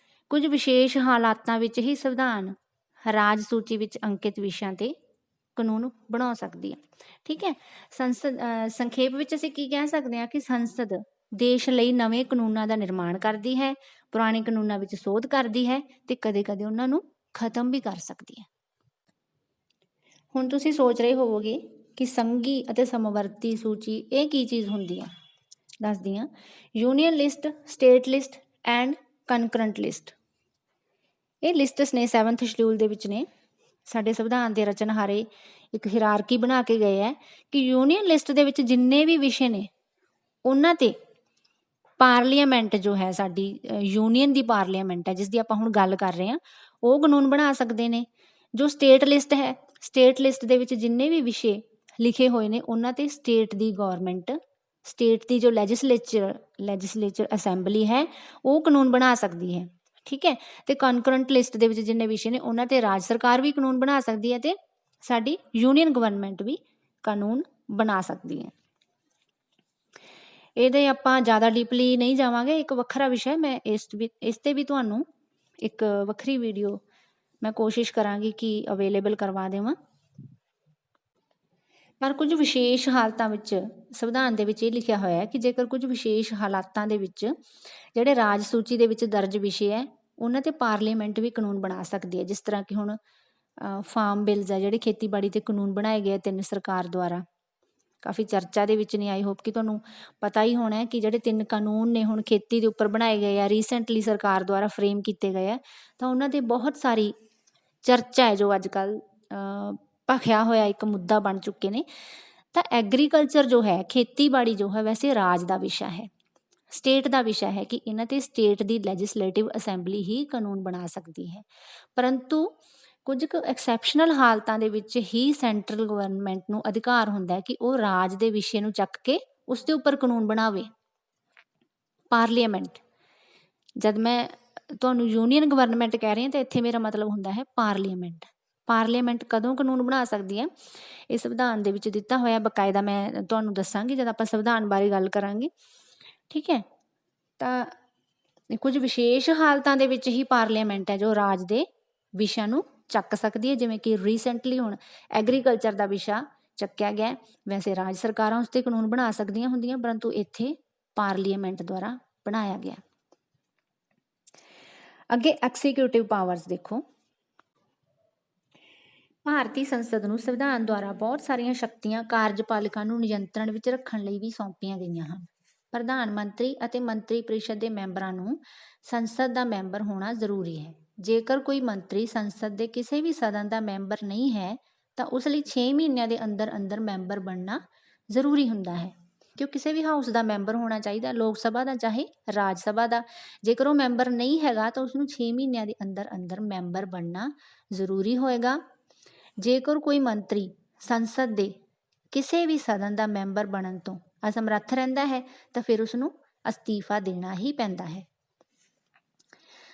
ਕੁਝ ਵਿਸ਼ੇਸ਼ ਹਾਲਾਤਾਂ ਵਿੱਚ ਹੀ ਸੰਵਿਧਾਨ ਰਾਜ ਸੂਚੀ ਵਿੱਚ ਅੰਕਿਤ ਵਿਸ਼ਿਆਂ 'ਤੇ ਕਾਨੂੰਨ ਬਣਾ ਸਕਦੀ ਹੈ। ਠੀਕ ਹੈ, ਸੰਸਦ ਸੰਖੇਪ ਵਿੱਚ ਅਸੀਂ ਕੀ ਕਹਿ ਸਕਦੇ ਹਾਂ ਕਿ ਸੰਸਦ ਦੇਸ਼ ਲਈ ਨਵੇਂ ਕਾਨੂੰਨਾਂ ਦਾ ਨਿਰਮਾਣ ਕਰਦੀ ਹੈ, ਪੁਰਾਣੇ ਕਾਨੂੰਨਾਂ ਵਿੱਚ ਸੋਧ ਕਰਦੀ ਹੈ ਤੇ ਕਦੇ-ਕਦੇ ਉਹਨਾਂ ਨੂੰ ਖਤਮ ਵੀ ਕਰ ਸਕਦੀ ਹੈ। ਹੁਣ ਤੁਸੀਂ ਸੋਚ ਰਹੇ ਹੋਵੋਗੇ ਕਿ ਸੰਘੀ ਅਤੇ ਸਮਵਰਤੀ ਸੂਚੀ ਇਹ ਕੀ ਚੀਜ਼ ਹੁੰਦੀ ਆ? ਦੱਸਦੀ ਹਾਂ। Union list, state list and concurrent list. ਇਹ ਲਿਸਟਸ ਨੇ 7th ਸ਼ਡਿਊਲ ਦੇ ਵਿੱਚ ਨੇ। ਸਾਡੇ ਸੰਵਿਧਾਨ ਦੇ ਰਚਨਹਾਰੇ ਇੱਕ ਹਿਰਾਰਕੀ ਬਣਾ ਕੇ ਗਏ ਹੈ ਕਿ ਯੂਨੀਅਨ ਲਿਸਟ ਦੇ ਵਿੱਚ ਜਿੰਨੇ ਵੀ ਵਿਸ਼ੇ ਨੇ ਉਹਨਾਂ 'ਤੇ ਪਾਰਲੀਮੈਂਟ ਜੋ ਹੈ, ਸਾਡੀ ਯੂਨੀਅਨ ਦੀ ਪਾਰਲੀਮੈਂਟ ਹੈ ਜਿਸ ਦੀ ਆਪਾਂ ਹੁਣ ਗੱਲ ਕਰ ਰਹੇ ਹਾਂ, ਉਹ ਕਾਨੂੰਨ ਬਣਾ ਸਕਦੇ ਨੇ। ਜੋ ਸਟੇਟ ਲਿਸਟ ਹੈ, ਸਟੇਟ ਲਿਸਟ ਦੇ ਵਿੱਚ ਜਿੰਨੇ ਵੀ ਵਿਸ਼ੇ ਲਿਖੇ ਹੋਏ ਨੇ ਉਹਨਾਂ 'ਤੇ ਸਟੇਟ ਦੀ ਗੌਰਮੈਂਟ, ਸਟੇਟ ਦੀ ਜੋ ਲੈਜਿਸਲੇਚਰ ਅਸੈਂਬਲੀ ਹੈ ਉਹ ਕਾਨੂੰਨ ਬਣਾ ਸਕਦੀ ਹੈ। ਠੀਕ ਹੈ, ਤੇ ਕਨਕਰੰਟ ਲਿਸਟ ਦੇ ਵਿੱਚ ਜਿੰਨੇ ਵਿਸ਼ੇ ਨੇ ਉਹਨਾਂ 'ਤੇ ਰਾਜ ਸਰਕਾਰ ਵੀ ਕਾਨੂੰਨ ਬਣਾ ਸਕਦੀ ਹੈ ਤੇ ਸਾਡੀ ਯੂਨੀਅਨ ਗਵਰਨਮੈਂਟ ਵੀ ਕਾਨੂੰਨ ਬਣਾ ਸਕਦੀ ਹੈ। ਇਹਦੇ ਆਪਾਂ ਜ਼ਿਆਦਾ ਡੀਪਲੀ ਨਹੀਂ ਜਾਵਾਂਗੇ, ਇੱਕ ਵੱਖਰਾ ਵਿਸ਼ਾ ਮੈਂ ਇਸ 'ਤੇ ਵੀ ਤੁਹਾਨੂੰ ਇੱਕ ਵੱਖਰੀ ਵੀਡੀਓ ਮੈਂ ਕੋਸ਼ਿਸ਼ ਕਰਾਂਗੀ ਕਿ ਅਵੇਲੇਬਲ ਕਰਵਾ ਦੇਵਾਂ। ਪਰ ਕੁਝ ਵਿਸ਼ੇਸ਼ ਹਾਲਤਾਂ ਵਿੱਚ ਸੰਵਿਧਾਨ ਦੇ ਵਿੱਚ ਇਹ ਲਿਖਿਆ ਹੋਇਆ ਹੈ ਕਿ ਜੇਕਰ ਕੁਝ ਵਿਸ਼ੇਸ਼ ਹਾਲਾਤਾਂ ਦੇ ਵਿੱਚ ਜਿਹੜੇ ਰਾਜ ਸੂਚੀ ਦੇ ਵਿੱਚ ਦਰਜ ਵਿਸ਼ੇ ਹੈ ਉਹਨਾਂ 'ਤੇ ਪਾਰਲੀਮੈਂਟ ਵੀ ਕਾਨੂੰਨ ਬਣਾ ਸਕਦੀ ਹੈ। ਜਿਸ ਤਰ੍ਹਾਂ ਕਿ ਹੁਣ ਫਾਰਮ ਬਿਲਜ਼ ਹੈ ਜਿਹੜੇ ਖੇਤੀਬਾੜੀ 'ਤੇ ਕਾਨੂੰਨ ਬਣਾਏ ਗਏ 3 ਸਰਕਾਰ ਦੁਆਰਾ, ਕਾਫੀ ਚਰਚਾ ਦੇ ਵਿੱਚ ਨੇ। ਆਈ ਹੋਪ ਕਿ ਤੁਹਾਨੂੰ ਪਤਾ ਹੀ ਹੋਣਾ ਕਿ ਜਿਹੜੇ 3 ਕਾਨੂੰਨ ਨੇ ਹੁਣ ਖੇਤੀ ਦੇ ਉੱਪਰ ਬਣਾਏ ਗਏ ਆ, ਰੀਸੈਂਟਲੀ ਸਰਕਾਰ ਦੁਆਰਾ ਫਰੇਮ ਕੀਤੇ ਗਏ ਆ, ਤਾਂ ਉਹਨਾਂ 'ਤੇ ਬਹੁਤ ਸਾਰੀ ਚਰਚਾ ਹੈ ਜੋ ਅੱਜ ਕੱਲ੍ਹ ਭਖਿਆ ਹੋਇਆ ਇੱਕ ਮੁੱਦਾ ਬਣ ਚੁੱਕੇ ਨੇ। ਤਾਂ ਐਗਰੀਕਲਚਰ ਜੋ ਹੈ, ਖੇਤੀਬਾੜੀ ਜੋ ਹੈ, ਵੈਸੇ ਰਾਜ ਦਾ ਵਿਸ਼ਾ ਹੈ। ਸਟੇਟ ਦਾ ਵਿਸ਼ਾ ਹੈ ਕਿ ਇਹਨਾਂ 'ਤੇ ਸਟੇਟ ਦੀ ਲੈਜਿਸਲੇਟਿਵ ਅਸੈਂਬਲੀ ਹੀ ਕਾਨੂੰਨ ਬਣਾ ਸਕਦੀ ਹੈ। ਪਰੰਤੂ ਕੁਝ ਕੁ ਐਕਸੈਪਸ਼ਨਲ ਹਾਲਤਾਂ ਦੇ ਵਿੱਚ ਹੀ ਸੈਂਟਰਲ ਗਵਰਨਮੈਂਟ ਨੂੰ ਅਧਿਕਾਰ ਹੁੰਦਾ ਹੈ ਕਿ ਉਹ ਰਾਜ ਦੇ ਵਿਸ਼ੇ ਨੂੰ ਚੱਕ ਕੇ ਉਸ ਦੇ ਉੱਪਰ ਕਾਨੂੰਨ ਬਣਾਵੇ। ਪਾਰਲੀਮੈਂਟ, ਜਦ ਮੈਂ ਤੁਹਾਨੂੰ ਯੂਨੀਅਨ ਗਵਰਨਮੈਂਟ ਕਹਿ ਰਹੀ ਹਾਂ ਤਾਂ ਇੱਥੇ ਮੇਰਾ ਮਤਲਬ ਹੁੰਦਾ ਹੈ ਪਾਰਲੀਮੈਂਟ। ਪਾਰਲੀਮੈਂਟ ਕਦੋਂ ਕਾਨੂੰਨ ਬਣਾ ਸਕਦੀ ਹੈ? ਇਹ ਸੰਵਿਧਾਨ ਦੇ ਵਿੱਚ ਦਿੱਤਾ ਹੋਇਆ, ਬਕਾਇਦਾ ਮੈਂ ਤੁਹਾਨੂੰ ਦੱਸਾਂਗੀ ਜਦ ਆਪਾਂ ਸੰਵਿਧਾਨ ਬਾਰੇ ਗੱਲ ਕਰਾਂਗੇ, ਠੀਕ ਹੈ। ਤਾਂ ਕੁਝ ਵਿਸ਼ੇਸ਼ ਹਾਲਤਾਂ ਦੇ ਵਿੱਚ ਹੀ ਪਾਰਲੀਮੈਂਟ ਹੈ ਜੋ ਰਾਜ ਦੇ ਵਿਸ਼ਿਆਂ ਨੂੰ ਚੱਕ ਸਕਦੀ ਹੈ, ਜਿਵੇਂ ਕਿ ਰੀਸੈਂਟਲੀ ਹੁਣ ਐਗਰੀਕਲਚਰ ਦਾ ਵਿਸ਼ਾ ਚੱਕਿਆ ਗਿਆ। ਵੈਸੇ ਰਾਜ ਸਰਕਾਰਾਂ ਉਸ 'ਤੇ ਕਾਨੂੰਨ ਬਣਾ ਸਕਦੀਆਂ ਹੁੰਦੀਆਂ, ਪਰੰਤੂ ਇੱਥੇ ਪਾਰਲੀਮੈਂਟ ਦੁਆਰਾ ਬਣਾਇਆ ਗਿਆ। ਅੱਗੇ ਐਕਸੀਕਿਊਟਿਵ ਪਾਵਰਸ ਦੇਖੋ। ਭਾਰਤੀ ਸੰਸਦ ਨੂੰ ਸੰਵਿਧਾਨ ਦੁਆਰਾ ਬਹੁਤ ਸਾਰੀਆਂ ਸ਼ਕਤੀਆਂ ਕਾਰਜਪਾਲਿਕਾ ਨੂੰ ਨਿਯੰਤਰਣ ਵਿੱਚ ਰੱਖਣ ਲਈ ਵੀ ਸੌਂਪੀਆਂ ਗਈਆਂ ਹਨ। ਪ੍ਰਧਾਨ ਮੰਤਰੀ ਅਤੇ ਮੰਤਰੀ ਪ੍ਰੀਸ਼ਦ ਦੇ ਮੈਂਬਰਾਂ ਨੂੰ ਸੰਸਦ ਦਾ ਮੈਂਬਰ ਹੋਣਾ ਜ਼ਰੂਰੀ ਹੈ। ਜੇਕਰ ਕੋਈ ਮੰਤਰੀ ਸੰਸਦ ਦੇ ਕਿਸੇ ਵੀ ਸਦਨ ਦਾ ਮੈਂਬਰ ਨਹੀਂ ਹੈ ਤਾਂ ਉਸ ਲਈ 6 ਮਹੀਨਿਆਂ ਦੇ ਅੰਦਰ ਅੰਦਰ ਮੈਂਬਰ ਬਣਨਾ ਜ਼ਰੂਰੀ ਹੁੰਦਾ ਹੈ ਕਿ ਉਹ ਕਿਸੇ ਵੀ ਹਾਊਸ ਦਾ ਮੈਂਬਰ ਹੋਣਾ ਚਾਹੀਦਾ, ਲੋਕ ਸਭਾ ਦਾ ਚਾਹੇ ਰਾਜ ਸਭਾ ਦਾ। ਜੇਕਰ ਉਹ ਮੈਂਬਰ ਨਹੀਂ ਹੈਗਾ ਤਾਂ ਉਸਨੂੰ 6 ਮਹੀਨਿਆਂ ਦੇ ਅੰਦਰ ਅੰਦਰ ਮੈਂਬਰ ਬਣਨਾ ਜ਼ਰੂਰੀ ਹੋਏਗਾ। ਜੇਕਰ ਕੋਈ ਮੰਤਰੀ ਸੰਸਦ ਦੇ ਕਿਸੇ ਵੀ ਸਦਨ ਦਾ ਮੈਂਬਰ ਬਣਨ ਤੋਂ ਅਸਮਰੱਥ ਰਹਿੰਦਾ ਹੈ ਤਾਂ ਫਿਰ ਉਸਨੂੰ ਅਸਤੀਫਾ ਦੇਣਾ ਹੀ ਪੈਂਦਾ ਹੈ।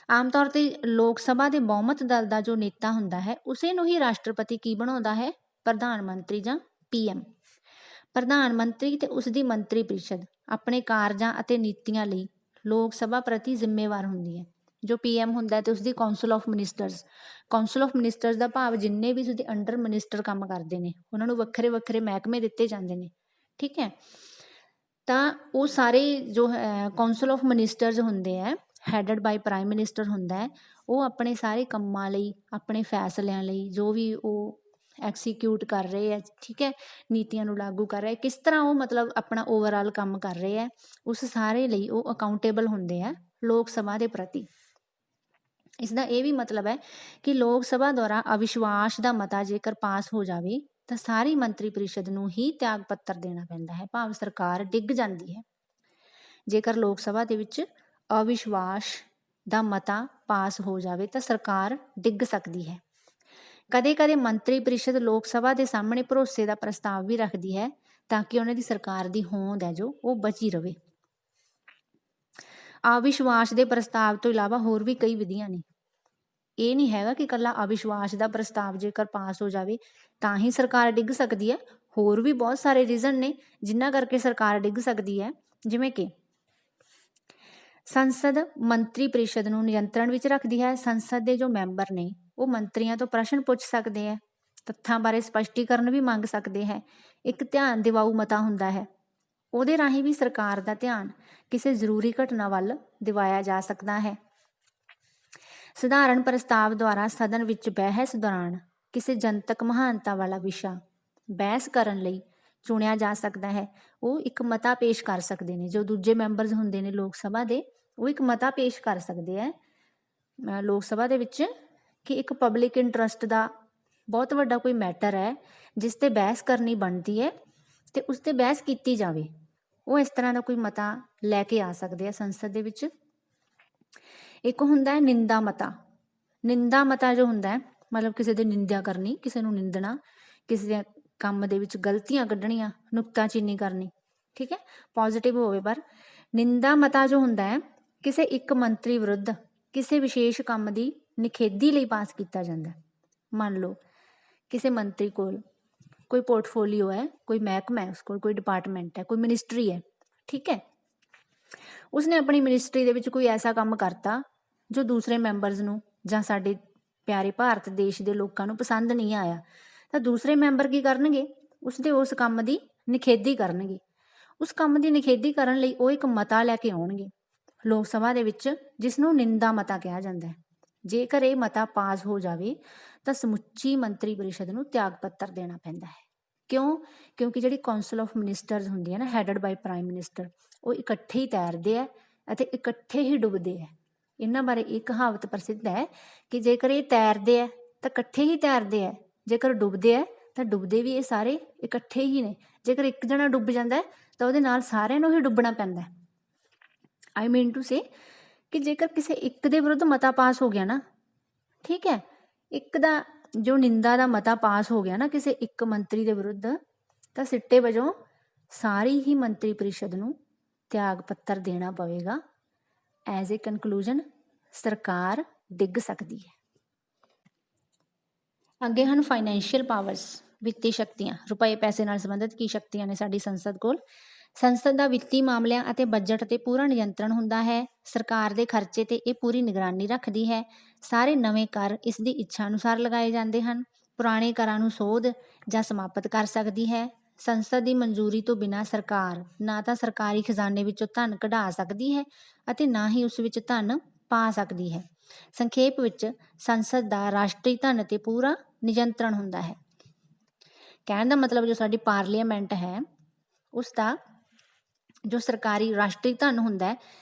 ਆਮ ਤੌਰ 'ਤੇ ਲੋਕ ਸਭਾ ਦੇ ਬਹੁਮਤ ਦਲ ਦਾ ਜੋ ਨੇਤਾ ਹੁੰਦਾ ਹੈ ਉਸੇ ਨੂੰ ਹੀ ਰਾਸ਼ਟਰਪਤੀ ਕੀ ਬਣਾਉਂਦਾ ਹੈ? ਪ੍ਰਧਾਨ ਮੰਤਰੀ ਜਾਂ PM। ਪ੍ਰਧਾਨ ਮੰਤਰੀ ਤੇ ਉਸ ਦੀ ਮੰਤਰੀ ਪ੍ਰੀਸ਼ਦ ਆਪਣੇ ਕਾਰਜਾਂ ਅਤੇ ਨੀਤੀਆਂ ਲਈ ਲੋਕ ਸਭਾ ਪ੍ਰਤੀ ਜ਼ਿੰਮੇਵਾਰ ਹੁੰਦੀ ਹੈ। ਜੋ PM ਹੁੰਦਾ ਤੇ ਉਸਦੀ council of ministers, council of ministers ਦਾ ਭਾਵ ਜਿੰਨੇ ਵੀ ਉਸਦੇ ਅੰਡਰ ਮਿਨਿਸਟਰ ਕੰਮ ਕਰਦੇ ਨੇ ਉਹਨਾਂ ਨੂੰ ਵੱਖਰੇ ਵੱਖਰੇ ਮਹਿਕਮੇ ਦਿੱਤੇ ਜਾਂਦੇ ਨੇ, ਠੀਕ ਹੈ। ਤਾਂ ਉਹ ਸਾਰੇ ਜੋ ਕਾਉਂਸਲ ਆਫ ਮਿਨਿਸਟਰਸ ਹੁੰਦੇ ਹੈ, ਹੈਡਡ ਬਾਈ ਪ੍ਰਾਈਮ ਮਿਨਿਸਟਰ ਹੁੰਦਾ ਹੈ, ਉਹ ਆਪਣੇ ਸਾਰੇ ਕੰਮਾਂ ਲਈ, ਆਪਣੇ ਫੈਸਲਿਆਂ ਲਈ, ਜੋ ਵੀ ਉਹ ਐਕਸੀਕਿਊਟ ਕਰ ਰਹੇ ਹੈ, ਠੀਕ ਹੈ, ਨੀਤੀਆਂ ਨੂੰ ਲਾਗੂ ਕਰ ਰਹੇ, ਕਿਸ ਤਰ੍ਹਾਂ ਉਹ ਮਤਲਬ ਆਪਣਾ ਓਵਰਆਲ ਕੰਮ ਕਰ ਰਹੇ ਹੈ, ਉਸ ਸਾਰੇ ਲਈ ਉਹ ਅਕਾਊਂਟੇਬਲ ਹੁੰਦੇ ਆ ਲੋਕ ਸਭਾ ਦੇ ਪ੍ਰਤੀ। ਇਸ ਦਾ ਇਹ ਵੀ ਮਤਲਬ ਹੈ ਕਿ ਲੋਕ ਸਭਾ ਦੁਆਰਾ ਅਵਿਸ਼ਵਾਸ ਦਾ ਮਤਾ ਜੇਕਰ ਪਾਸ ਹੋ ਜਾਵੇ ਤਾਂ ਸਾਰੀ ਮੰਤਰੀ ਪ੍ਰੀਸ਼ਦ ਨੂੰ ਹੀ ਤਿਆਗ ਪੱਤਰ ਦੇਣਾ ਪੈਂਦਾ ਹੈ, ਭਾਵ ਸਰਕਾਰ ਡਿੱਗ ਜਾਂਦੀ ਹੈ। ਜੇਕਰ ਲੋਕ ਸਭਾ ਦੇ ਵਿੱਚ ਅਵਿਸ਼ਵਾਸ ਦਾ ਮਤਾ ਪਾਸ ਹੋ ਜਾਵੇ ਤਾਂ ਸਰਕਾਰ ਡਿੱਗ ਸਕਦੀ ਹੈ। ਕਦੇ ਕਦੇ ਮੰਤਰੀ ਪ੍ਰੀਸ਼ਦ ਲੋਕ ਸਭਾ ਦੇ ਸਾਹਮਣੇ ਭਰੋਸੇ ਦਾ ਪ੍ਰਸਤਾਵ ਵੀ ਰੱਖਦੀ ਹੈ ਤਾਂ ਕਿ ਉਹਨਾਂ ਦੀ ਸਰਕਾਰ ਦੀ ਹੋਂਦ ਹੈ ਜੋ ਉਹ ਬਚੀ ਰਵੇ। ਅਵਿਸ਼ਵਾਸ ਦੇ ਪ੍ਰਸਤਾਵ ਤੋਂ ਇਲਾਵਾ ਹੋਰ ਵੀ ਕਈ ਵਿਧੀਆਂ ਨੇ। ਇਹ ਨਹੀਂ ਹੈਗਾ ਕਿ ਇਕੱਲਾ ਅਵਿਸ਼ਵਾਸ ਦਾ ਪ੍ਰਸਤਾਵ ਜੇਕਰ ਪਾਸ ਹੋ ਜਾਵੇ ਤਾਂ ਹੀ ਸਰਕਾਰ ਡਿੱਗ ਸਕਦੀ ਹੈ। ਹੋਰ ਵੀ ਬਹੁਤ ਸਾਰੇ ਰੀਜ਼ਨ ਨੇ ਜਿਨ੍ਹਾਂ ਕਰਕੇ ਸਰਕਾਰ ਡਿੱਗ ਸਕਦੀ ਹੈ, ਜਿਵੇਂ ਕਿ ਸੰਸਦ ਮੰਤਰੀ ਪ੍ਰੀਸ਼ਦ ਨੂੰ ਨਿਯੰਤਰਣ ਵਿੱਚ ਰੱਖਦੀ ਹੈ। ਸੰਸਦ ਦੇ ਜੋ ਮੈਂਬਰ ਨੇ ਉਹ ਮੰਤਰੀਆਂ ਤੋਂ ਪ੍ਰਸ਼ਨ ਪੁੱਛ ਸਕਦੇ ਹੈ, ਤੱਥਾਂ ਬਾਰੇ ਸਪਸ਼ਟੀਕਰਨ ਵੀ ਮੰਗ ਸਕਦੇ ਹੈ। ਇੱਕ ਧਿਆਨ ਦਿਵਾਊ ਮਤਾ ਹੁੰਦਾ ਹੈ, ਉਹਦੇ ਰਾਹੀਂ ਵੀ ਸਰਕਾਰ ਦਾ ਧਿਆਨ ਕਿਸੇ ਜ਼ਰੂਰੀ ਘਟਨਾ ਵੱਲ ਦਿਵਾਇਆ ਜਾ ਸਕਦਾ ਹੈ। ਸਧਾਰਨ ਪ੍ਰਸਤਾਵ ਦੁਆਰਾ ਸਦਨ ਵਿੱਚ ਬਹਿਸ ਦੌਰਾਨ ਕਿਸੇ ਜਨਤਕ ਮਹਾਨਤਾ ਵਾਲਾ ਵਿਸ਼ਾ ਬਹਿਸ ਕਰਨ ਲਈ ਚੁਣਿਆ ਜਾ ਸਕਦਾ ਹੈ। ਉਹ ਇੱਕ ਮਤਾ ਪੇਸ਼ ਕਰ ਸਕਦੇ ਨੇ, ਜੋ ਦੂਜੇ ਮੈਂਬਰਸ ਹੁੰਦੇ ਨੇ ਲੋਕ ਸਭਾ ਦੇ, ਉਹ ਇੱਕ ਮਤਾ ਪੇਸ਼ ਕਰ ਸਕਦੇ ਹੈ ਲੋਕ ਸਭਾ ਦੇ ਵਿੱਚ ਕਿ ਇੱਕ ਪਬਲਿਕ ਇੰਟਰਸਟ ਦਾ ਬਹੁਤ ਵੱਡਾ ਕੋਈ ਮੈਟਰ ਹੈ ਜਿਸ 'ਤੇ ਬਹਿਸ ਕਰਨੀ ਬਣਦੀ ਹੈ ਅਤੇ ਉਸ 'ਤੇ ਬਹਿਸ ਕੀਤੀ ਜਾਵੇ। ਉਹ ਇਸ ਤਰ੍ਹਾਂ ਦਾ ਕੋਈ ਮਤਾ ਲੈ ਕੇ ਆ ਸਕਦੇ ਆ ਸੰਸਦ ਦੇ ਵਿੱਚ। ਇੱਕ ਹੁੰਦਾ ਹੈ ਨਿੰਦਾ ਮਤਾ। ਨਿੰਦਾ ਮਤਾ ਜੋ ਹੁੰਦਾ ਹੈ ਮਤਲਬ ਕਿਸੇ ਦੀ ਨਿੰਦਿਆ ਕਰਨੀ, ਕਿਸੇ ਨੂੰ ਨਿੰਦਣਾ, ਕਿਸੇ ਦੇ ਕੰਮ ਦੇ ਵਿੱਚ ਗਲਤੀਆਂ ਕੱਢਣੀਆਂ, ਨੁਕਤਾਚੀਨੀ ਕਰਨੀ, ਠੀਕ ਹੈ, ਪੋਜ਼ੀਟਿਵ ਹੋਵੇ। ਪਰ ਨਿੰਦਾ ਮਤਾ ਜੋ ਹੁੰਦਾ ਹੈ ਕਿਸੇ ਇੱਕ ਮੰਤਰੀ ਵਿਰੁੱਧ ਕਿਸੇ ਵਿਸ਼ੇਸ਼ ਕੰਮ ਦੀ ਨਿਖੇਧੀ ਲਈ ਪਾਸ ਕੀਤਾ ਜਾਂਦਾ। ਮੰਨ ਲਓ ਕਿਸੇ ਮੰਤਰੀ ਕੋਲ ਕੋਈ ਪੋਰਟਫੋਲੀਓ ਹੈ, ਕੋਈ ਮਹਿਕਮਾ ਹੈ, ਉਸ ਕੋਲ ਕੋਈ ਡਿਪਾਰਟਮੈਂਟ ਹੈ, ਕੋਈ ਮਿਨਿਸਟਰੀ ਹੈ, ਠੀਕ ਹੈ। ਉਸਨੇ ਆਪਣੀ ਮਿਨਿਸਟਰੀ ਦੇ ਵਿੱਚ ਕੋਈ ਐਸਾ ਕੰਮ ਕਰਤਾ ਜੋ ਦੂਸਰੇ ਮੈਂਬਰਸ ਨੂੰ ਜਾਂ ਸਾਡੇ ਪਿਆਰੇ ਭਾਰਤ ਦੇਸ਼ ਦੇ ਲੋਕਾਂ ਨੂੰ ਪਸੰਦ ਨਹੀਂ ਆਇਆ, ਤਾਂ ਦੂਸਰੇ ਮੈਂਬਰ ਕੀ ਕਰਨਗੇ? ਉਸਦੇ ਉਸ ਕੰਮ ਦੀ ਨਿਖੇਧੀ ਕਰਨਗੇ। ਉਸ ਕੰਮ ਦੀ ਨਿਖੇਧੀ ਕਰਨ ਲਈ ਉਹ ਇੱਕ ਮਤਾ ਲੈ ਕੇ ਆਉਣਗੇ ਲੋਕ ਸਭਾ ਦੇ ਵਿੱਚ, ਜਿਸ ਨੂੰ ਨਿੰਦਾ ਮਤਾ ਕਿਹਾ ਜਾਂਦਾ ਹੈ। ਜੇਕਰ ਇਹ ਮਤਾ ਪਾਸ ਹੋ ਜਾਵੇ ਤਾਂ ਸਮੁੱਚੀ ਮੰਤਰੀ ਪਰਿਸ਼ਦ ਨੂੰ ਤਿਆਗ ਪੱਤਰ ਦੇਣਾ ਪੈਂਦਾ ਹੈ। ਕਿਉਂ? ਕਿਉਂਕਿ ਜਿਹੜੀ ਕਾਉਂਸਲ ਆਫ ਮਿਨਿਸਟਰਸ ਹੁੰਦੀ ਹੈ ਨਾ, ਹੈਡਡ ਬਾਈ ਪ੍ਰਾਈਮ ਮਿਨਿਸਟਰ, ਉਹ ਇਕੱਠੇ ਹੀ ਤੈਰਦੇ ਹੈ ਅਤੇ ਇਕੱਠੇ ਹੀ ਡੁੱਬਦੇ ਹੈ। ਇਹਨਾਂ ਬਾਰੇ ਇਹ ਕਹਾਵਤ ਪ੍ਰਸਿੱਧ ਹੈ ਕਿ ਜੇਕਰ ਇਹ ਤੈਰਦੇ ਹੈ ਤਾਂ ਇਕੱਠੇ ਹੀ ਤੈਰਦੇ ਹੈ, ਜੇਕਰ ਡੁੱਬਦੇ ਹੈ ਤਾਂ ਡੁੱਬਦੇ ਵੀ ਇਹ ਸਾਰੇ ਇਕੱਠੇ ਹੀ ਨੇ। ਜੇਕਰ ਇੱਕ ਜਣਾ ਡੁੱਬ ਜਾਂਦਾ ਹੈ ਤਾਂ ਉਹਦੇ ਨਾਲ ਸਾਰਿਆਂ ਨੂੰ ਹੀ ਡੁੱਬਣਾ ਪੈਂਦਾ ਹੈ। आई मीन टू से कि जेकर ਕਿਸੇ ਇੱਕ ਦੇ ਵਿਰੁੱਧ ਮਤਾ ਪਾਸ ਹੋ ਗਿਆ ਨਾ, ਠੀਕ ਹੈ, ਇੱਕ ਦਾ ਜੋ ਨਿੰਦਾ ਦਾ ਮਤਾ ਪਾਸ ਹੋ ਗਿਆ ਨਾ ਕਿਸੇ ਇੱਕ ਮੰਤਰੀ ਦੇ ਵਿਰੁੱਧ, ਤਾਂ ਸਿੱਟੇ ਵਜੋਂ ਸਾਰੀ ਹੀ ਮੰਤਰੀ ਪਰਿਸ਼ਦ ਨੂੰ ਤਿਆਗ ਪੱਤਰ ਦੇਣਾ ਪਵੇਗਾ। ਐਜ਼ ਏ ਕਨਕਲੂਜਨ ਸਰਕਾਰ ਡਿੱਗ ਸਕਦੀ ਹੈ। ਅੱਗੇ ਹਨ ਫਾਈਨੈਂਸ਼ੀਅਲ ਪਾਵਰਸ, ਵਿੱਤੀ ਸ਼ਕਤੀਆਂ। ਰੁਪਏ ਪੈਸੇ ਨਾਲ ਸੰਬੰਧਿਤ ਕੀ ਸ਼ਕਤੀਆਂ ਨੇ ਸਾਡੀ ਸੰਸਦ ਕੋਲ? ਸੰਸਦ ਦਾ ਵਿੱਤੀ ਮਾਮਲਿਆਂ ਅਤੇ ਬਜਟ 'ਤੇ ਪੂਰਾ ਨਿਯੰਤਰਣ ਹੁੰਦਾ ਹੈ। ਸਰਕਾਰ ਦੇ ਖਰਚੇ 'ਤੇ ਇਹ ਪੂਰੀ ਨਿਗਰਾਨੀ ਰੱਖਦੀ ਹੈ। ਸਾਰੇ ਨਵੇਂ ਕਰ ਇਸ ਦੀ ਇੱਛਾ ਅਨੁਸਾਰ ਲਗਾਏ ਜਾਂਦੇ ਹਨ। ਪੁਰਾਣੇ ਕਰਾਂ ਨੂੰ ਸੋਧ ਜਾਂ ਸਮਾਪਤ ਕਰ ਸਕਦੀ ਹੈ। ਸੰਸਦ ਦੀ ਮਨਜ਼ੂਰੀ ਤੋਂ ਬਿਨਾਂ ਸਰਕਾਰ ਨਾ ਤਾਂ ਸਰਕਾਰੀ ਖਜ਼ਾਨੇ ਵਿੱਚੋਂ ਧਨ ਕਢਾ ਸਕਦੀ ਹੈ ਅਤੇ ਨਾ ਹੀ ਉਸ ਵਿੱਚ ਧਨ ਪਾ ਸਕਦੀ ਹੈ। ਸੰਖੇਪ ਵਿੱਚ ਸੰਸਦ ਦਾ ਰਾਸ਼ਟਰੀ ਧਨ 'ਤੇ ਪੂਰਾ ਨਿਯੰਤਰਣ ਹੁੰਦਾ ਹੈ। ਕਹਿਣ ਦਾ ਮਤਲਬ ਜੋ ਸਾਡੀ ਪਾਰਲੀਮੈਂਟ ਹੈ ਉਸ ਦਾ ਜੋ ਸਰਕਾਰੀ ਰਾਸ਼ਟਰੀ ਧਨ ਹੁੰਦਾ ਹੈ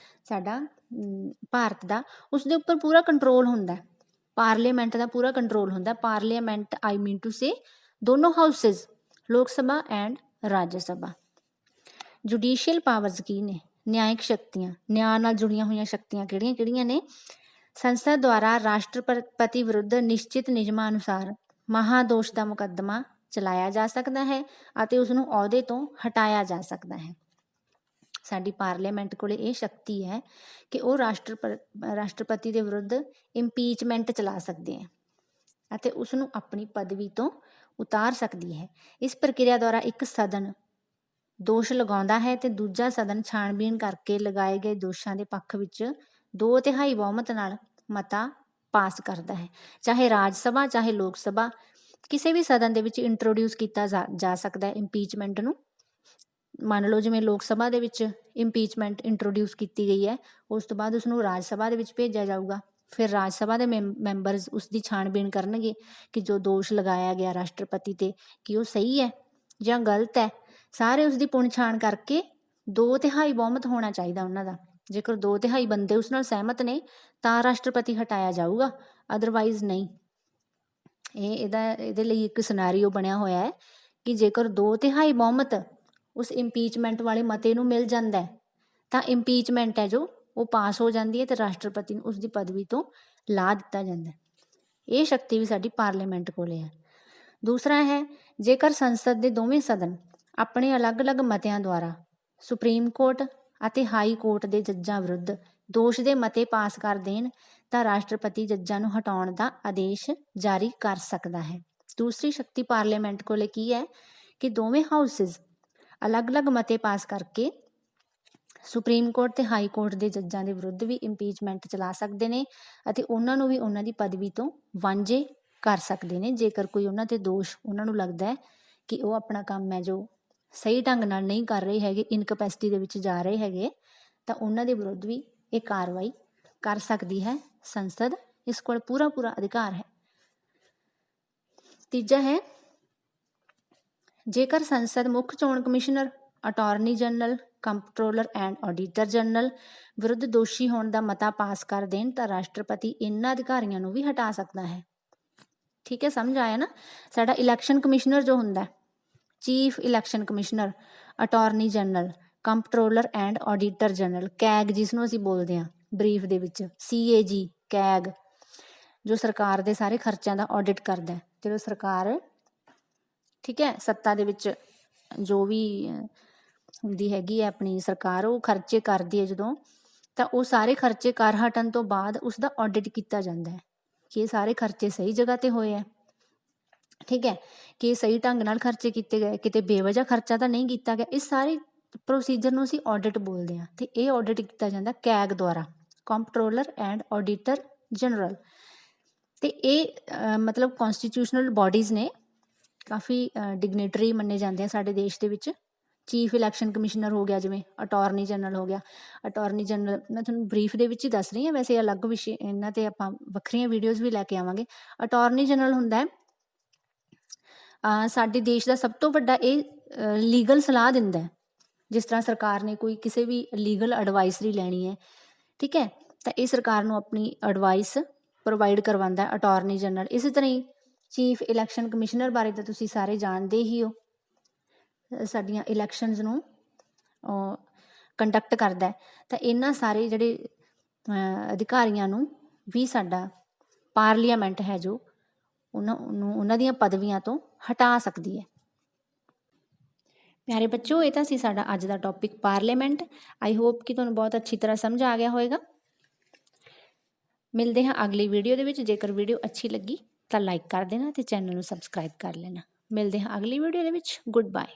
ਸਾਡਾ ਭਾਰਤ ਦਾ, ਉਸ ਦੇ ਉੱਪਰ ਪੂਰਾ ਕੰਟਰੋਲ ਹੁੰਦਾ। ਪਾਰਲੀਮੈਂਟ ਦਾ ਪੂਰਾ ਕੰਟਰੋਲ ਹੁੰਦਾ। Parliament I mean to say ਦੋਨੋਂ houses, Lok Sabha and Rajya Sabha. Judicial powers ਕੀ ਨੇ? ਨਿਆਇਕ ਸ਼ਕਤੀਆਂ, ਨਿਆਂ ਨਾਲ ਜੁੜੀਆਂ ਹੋਈਆਂ ਸ਼ਕਤੀਆਂ ਕਿਹੜੀਆਂ ਕਿਹੜੀਆਂ ਨੇ? ਸੰਸਦ ਦੁਆਰਾ ਰਾਸ਼ਟਰਪਤੀ ਵਿਰੁੱਧ ਨਿਸ਼ਚਿਤ ਨਿਯਮਾਂ ਅਨੁਸਾਰ ਮਹਾਦੋਸ਼ ਦਾ ਮੁਕੱਦਮਾ ਚਲਾਇਆ ਜਾ ਸਕਦਾ ਹੈ ਅਤੇ ਉਸਨੂੰ ਅਹੁਦੇ ਤੋਂ ਹਟਾਇਆ ਜਾ ਸਕਦਾ ਹੈ। ਸਾਡੀ ਪਾਰਲੀਮੈਂਟ ਕੋਲ ਇਹ ਸ਼ਕਤੀ ਹੈ ਕਿ ਉਹ ਰਾਸ਼ਟਰਪਤੀ ਦੇ ਵਿਰੁੱਧ ਇੰਪੀਚਮੈਂਟ ਚਲਾ ਸਕਦੇ ਹੈ ਅਤੇ ਉਸਨੂੰ ਆਪਣੀ ਪਦਵੀ ਤੋਂ ਉਤਾਰ ਸਕਦੀ ਹੈ। ਇਸ ਪ੍ਰਕਿਰਿਆ ਦੁਆਰਾ ਇੱਕ ਸਦਨ ਦੋਸ਼ ਲਗਾਉਂਦਾ ਹੈ ਅਤੇ ਦੂਜਾ ਸਦਨ ਛਾਣਬੀਣ ਕਰਕੇ ਲਗਾਏ ਗਏ ਦੋਸ਼ਾਂ ਦੇ ਪੱਖ ਵਿੱਚ 2/3 ਬਹੁਮਤ ਨਾਲ ਮਤਾ ਪਾਸ ਕਰਦਾ ਹੈ। ਚਾਹੇ ਰਾਜ ਸਭਾ ਚਾਹੇ ਲੋਕ ਸਭਾ, ਕਿਸੇ ਵੀ ਸਦਨ ਦੇ ਵਿੱਚ ਇੰਟਰੋਡਿਊਸ ਕੀਤਾ ਜਾ ਸਕਦਾ ਹੈ ਇੰਪੀਚਮੈਂਟ ਨੂੰ। ਮੰਨ ਲਓ ਜਿਵੇਂ ਲੋਕ ਸਭਾ ਦੇ ਵਿੱਚ ਇੰਪੀਚਮੈਂਟ ਇੰਟਰੋਡਿਊਸ ਕੀਤੀ ਗਈ ਹੈ, ਉਸ ਤੋਂ ਬਾਅਦ ਉਸਨੂੰ ਰਾਜ ਸਭਾ ਦੇ ਵਿੱਚ ਭੇਜਿਆ ਜਾਊਗਾ। ਫਿਰ ਰਾਜ ਸਭਾ ਦੇ ਮੈਂਬਰਸ ਉਸ ਦੀ ਛਾਣਬੀਣ ਕਰਨਗੇ ਕਿ ਜੋ ਦੋਸ਼ ਲਗਾਇਆ ਗਿਆ ਰਾਸ਼ਟਰਪਤੀ 'ਤੇ ਕਿ ਉਹ ਸਹੀ ਹੈ ਜਾਂ ਗਲਤ ਹੈ। ਸਾਰੇ ਉਸ ਦੀ ਪੁਣ ਛਾਣ ਕਰਕੇ 2/3 ਬਹੁਮਤ ਹੋਣਾ ਚਾਹੀਦਾ ਉਹਨਾਂ ਦਾ। ਜੇਕਰ 2/3 ਬੰਦੇ ਉਸ ਨਾਲ ਸਹਿਮਤ ਨੇ ਤਾਂ ਰਾਸ਼ਟਰਪਤੀ ਹਟਾਇਆ ਜਾਊਗਾ, ਅਦਰਵਾਈਜ਼ ਨਹੀਂ। ਇਹਦੇ ਲਈ ਇੱਕ ਸਿਨੈਰੀਓ ਬਣਿਆ ਹੋਇਆ ਹੈ ਕਿ ਜੇਕਰ 2/3 ਬਹੁਮਤ ਉਸ ਇੰਪੀਚਮੈਂਟ ਵਾਲੇ ਮਤੇ ਨੂੰ ਮਿਲ ਜਾਂਦਾ ਹੈ ਤਾਂ ਇੰਪੀਚਮੈਂਟ ਹੈ ਜੋ ਉਹ ਪਾਸ ਹੋ ਜਾਂਦੀ ਹੈ ਅਤੇ ਰਾਸ਼ਟਰਪਤੀ ਨੂੰ ਉਸ ਦੀ ਪਦਵੀ ਤੋਂ ਲਾ ਦਿੱਤਾ ਜਾਂਦਾ। ਇਹ ਸ਼ਕਤੀ ਵੀ ਸਾਡੀ ਪਾਰਲੀਮੈਂਟ ਕੋਲ ਹੈ। ਦੂਸਰਾ ਹੈ, ਜੇਕਰ ਸੰਸਦ ਦੇ ਦੋਵੇਂ ਸਦਨ ਆਪਣੇ ਅਲੱਗ-ਅਲੱਗ ਮਤਿਆਂ ਦੁਆਰਾ ਸੁਪਰੀਮ ਕੋਰਟ ਅਤੇ ਹਾਈ ਕੋਰਟ ਦੇ ਜੱਜਾਂ ਵਿਰੁੱਧ ਦੋਸ਼ ਦੇ ਮਤੇ ਪਾਸ ਕਰ ਦੇਣ ਤਾਂ ਰਾਸ਼ਟਰਪਤੀ ਜੱਜਾਂ ਨੂੰ ਹਟਾਉਣ ਦਾ ਆਦੇਸ਼ ਜਾਰੀ ਕਰ ਸਕਦਾ ਹੈ। ਦੂਸਰੀ ਸ਼ਕਤੀ ਪਾਰਲੀਮੈਂਟ ਕੋਲ ਕੀ ਹੈ ਕਿ ਦੋਵੇਂ ਹਾਊਸਿਸ ਅਲੱਗ-ਅਲੱਗ ਮਤੇ ਪਾਸ ਕਰਕੇ ਸੁਪਰੀਮ ਕੋਰਟ ਤੇ ਹਾਈ ਕੋਰਟ ਦੇ ਜੱਜਾਂ ਦੇ ਵਿਰੁੱਧ ਵੀ ਇੰਪੀਚਮੈਂਟ ਚਲਾ ਸਕਦੇ ਨੇ ਅਤੇ ਉਹਨਾਂ ਨੂੰ ਵੀ ਉਹਨਾਂ ਦੀ ਪਦਵੀ ਤੋਂ ਵਾਂਝੇ ਕਰ ਸਕਦੇ ਨੇ। ਜੇਕਰ ਕੋਈ ਉਹਨਾਂ 'ਤੇ ਦੋਸ਼ ਉਹਨਾਂ ਨੂੰ ਲੱਗਦਾ ਹੈ ਕਿ ਉਹ ਆਪਣਾ ਕੰਮ ਹੈ ਜੋ ਸਹੀ ਢੰਗ ਨਾਲ ਨਹੀਂ ਕਰ ਰਹੇ ਹੈਗੇ, ਇਨਕੈਪੈਸਿਟੀ ਦੇ ਵਿੱਚ ਜਾ ਰਹੇ ਹੈਗੇ, ਤਾਂ ਉਹਨਾਂ ਦੇ ਵਿਰੁੱਧ ਵੀ ਇਹ ਕਾਰਵਾਈ ਕਰ ਸਕਦੀ ਹੈ ਸੰਸਦ। ਇਸ ਕੋਲ ਪੂਰਾ ਅਧਿਕਾਰ ਹੈ। ਤੀਜਾ ਹੈ, ਜੇਕਰ ਸੰਸਦ ਮੁੱਖ ਚੋਣ commissioner, attorney general, comptroller and auditor general ਵਿਰੁੱਧ ਦੋਸ਼ੀ ਹੋਣ ਦਾ ਮਤਾ ਪਾਸ ਕਰ ਦੇਣ ਤਾਂ ਰਾਸ਼ਟਰਪਤੀ ਇਹਨਾਂ ਅਧਿਕਾਰੀਆਂ ਨੂੰ ਵੀ ਹਟਾ ਸਕਦਾ ਹੈ। ਠੀਕ ਹੈ, ਸਮਝ ਆਇਆ ਨਾ? ਸਾਡਾ ਇਲੈਕਸ਼ਨ ਕਮਿਸ਼ਨਰ ਜੋ ਹੁੰਦਾ, chief election commissioner, attorney general, comptroller and auditor general, CAG ਜਿਸ ਨੂੰ ਅਸੀਂ ਬੋਲਦੇ ਹਾਂ ਬਰੀਫ ਦੇ ਵਿੱਚ, CAG, ਕੈਗ, ਜੋ ਸਰਕਾਰ ਦੇ ਸਾਰੇ ਖਰਚਿਆਂ ਦਾ ਆਡਿਟ ਕਰਦਾ। ਜਦੋਂ ਸਰਕਾਰ ਠੀਕ ਹੈ ਸੱਤਾ ਦੇ ਵਿੱਚ ਜੋ ਵੀ ਹੁੰਦੀ ਹੈਗੀ ਹੈ ਆਪਣੀ ਸਰਕਾਰ, ਉਹ ਖਰਚੇ ਕਰਦੀ ਹੈ ਜਦੋਂ, ਤਾਂ ਉਹ ਸਾਰੇ ਖਰਚੇ ਕਰ ਹਟਣ ਤੋਂ ਬਾਅਦ ਉਸ ਦਾ ਆਡਿਟ ਕੀਤਾ ਜਾਂਦਾ ਹੈ ਕਿ ਇਹ ਸਾਰੇ ਖਰਚੇ ਸਹੀ ਜਗ੍ਹਾ 'ਤੇ ਹੋਏ ਹੈ। ਠੀਕ ਹੈ, ਕਿ ਸਹੀ ਢੰਗ ਨਾਲ ਖਰਚੇ ਕੀਤੇ ਗਏ, ਕਿਤੇ ਬੇਵਜ੍ਹਾ ਖਰਚਾ ਤਾਂ ਨਹੀਂ ਕੀਤਾ ਗਿਆ। ਇਸ ਸਾਰੇ ਪ੍ਰੋਸੀਜਰ ਨੂੰ ਅਸੀਂ ਆਡਿਟ ਬੋਲਦੇ ਹਾਂ ਅਤੇ ਇਹ ਆਡਿਟ ਕੀਤਾ ਜਾਂਦਾ ਕੈਗ ਦੁਆਰਾ, ਕੰਪਟਰੋਲਰ ਐਂਡ ਆਡੀਟਰ ਜਨਰਲ। ਅਤੇ ਇਹ ਮਤਲਬ ਕੌਂਸਟੀਟਿਊਸ਼ਨਲ ਬੋਡੀਜ਼ ਨੇ, ਕਾਫੀ ਡਿਗਨੇਟਰੀ ਮੰਨੇ ਜਾਂਦੇ ਆ ਸਾਡੇ ਦੇਸ਼ ਦੇ ਵਿੱਚ। ਚੀਫ ਇਲੈਕਸ਼ਨ ਕਮਿਸ਼ਨਰ ਹੋ ਗਿਆ, ਜਿਵੇਂ ਅਟਾਰਨੀ ਜਨਰਲ ਹੋ ਗਿਆ। ਅਟਾਰਨੀ ਜਨਰਲ ਮੈਂ ਤੁਹਾਨੂੰ ਬਰੀਫ ਦੇ ਵਿੱਚ ਹੀ ਦੱਸ ਰਹੀ ਹਾਂ, ਵੈਸੇ ਅਲੱਗ ਵਿਸ਼ੇ ਇਹਨਾਂ 'ਤੇ ਆਪਾਂ ਵੱਖਰੀਆਂ ਵੀਡੀਓਜ਼ ਵੀ ਲੈ ਕੇ ਆਵਾਂਗੇ। ਅਟਾਰਨੀ ਜਨਰਲ ਹੁੰਦਾ ਹੈ ਸਾਡੇ ਦੇਸ਼ ਦਾ ਸਭ ਤੋਂ ਵੱਡਾ, ਇਹ ਲੀਗਲ ਸਲਾਹ ਦਿੰਦਾ ਹੈ। ਜਿਸ ਤਰ੍ਹਾਂ ਸਰਕਾਰ ਨੇ ਕੋਈ ਕਿਸੇ ਵੀ ਲੀਗਲ ਐਡਵਾਈਸਰੀ ਲੈਣੀ ਹੈ, ਠੀਕ ਹੈ, ਤਾਂ ਇਹ ਸਰਕਾਰ ਨੂੰ ਆਪਣੀ ਐਡਵਾਈਸ ਪ੍ਰੋਵਾਈਡ ਕਰਵਾਉਂਦਾ ਅਟਾਰਨੀ ਜਨਰਲ। ਇਸੇ ਤਰ੍ਹਾਂ ਹੀ ਚੀਫ ਇਲੈਕਸ਼ਨ ਕਮਿਸ਼ਨਰ ਬਾਰੇ ਤਾਂ ਤੁਸੀਂ ਸਾਰੇ ਜਾਣਦੇ ਹੀ ਹੋ। ਸਾਡੀਆਂ ਇਲੈਕਸ਼ਨਸ ਨੂੰ ਕੰਡਕਟ ਕਰਦਾ ਤਾਂ ਇਹਨਾਂ ਸਾਰੇ ਜਿਹੜੇ ਅਧਿਕਾਰੀਆਂ ਨੂੰ ਵੀ ਸਾਡਾ ਪਾਰਲੀਮੈਂਟ ਹੈ ਜੋ ਉਹਨਾਂ ਦੀਆਂ ਪਦਵੀਆਂ ਤੋਂ ਹਟਾ ਸਕਦੀ ਹੈ। ਪਿਆਰੇ ਬੱਚੋ, ਇਹ ਤਾਂ ਸੀ ਸਾਡਾ ਅੱਜ ਦਾ ਟੌਪਿਕ ਪਾਰਲੀਮੈਂਟ। ਆਈ ਹੋਪ ਕਿ ਤੁਹਾਨੂੰ ਬਹੁਤ ਅੱਛੀ ਤਰ੍ਹਾਂ ਸਮਝ ਆ ਗਿਆ ਹੋਵੇਗਾ। ਮਿਲਦੇ ਹਾਂ ਅਗਲੀ ਵੀਡੀਓ ਦੇ ਵਿੱਚ। ਜੇਕਰ ਵੀਡੀਓ ਅੱਛੀ ਲੱਗੀ ਤਾਂ ਲਾਈਕ ਕਰ ਦੇਣਾ ਅਤੇ ਚੈਨਲ ਨੂੰ ਸਬਸਕ੍ਰਾਈਬ ਕਰ ਲੈਣਾ। ਮਿਲਦੇ ਹਾਂ ਅਗਲੀ ਵੀਡੀਓ ਦੇ ਵਿੱਚ। Good bye.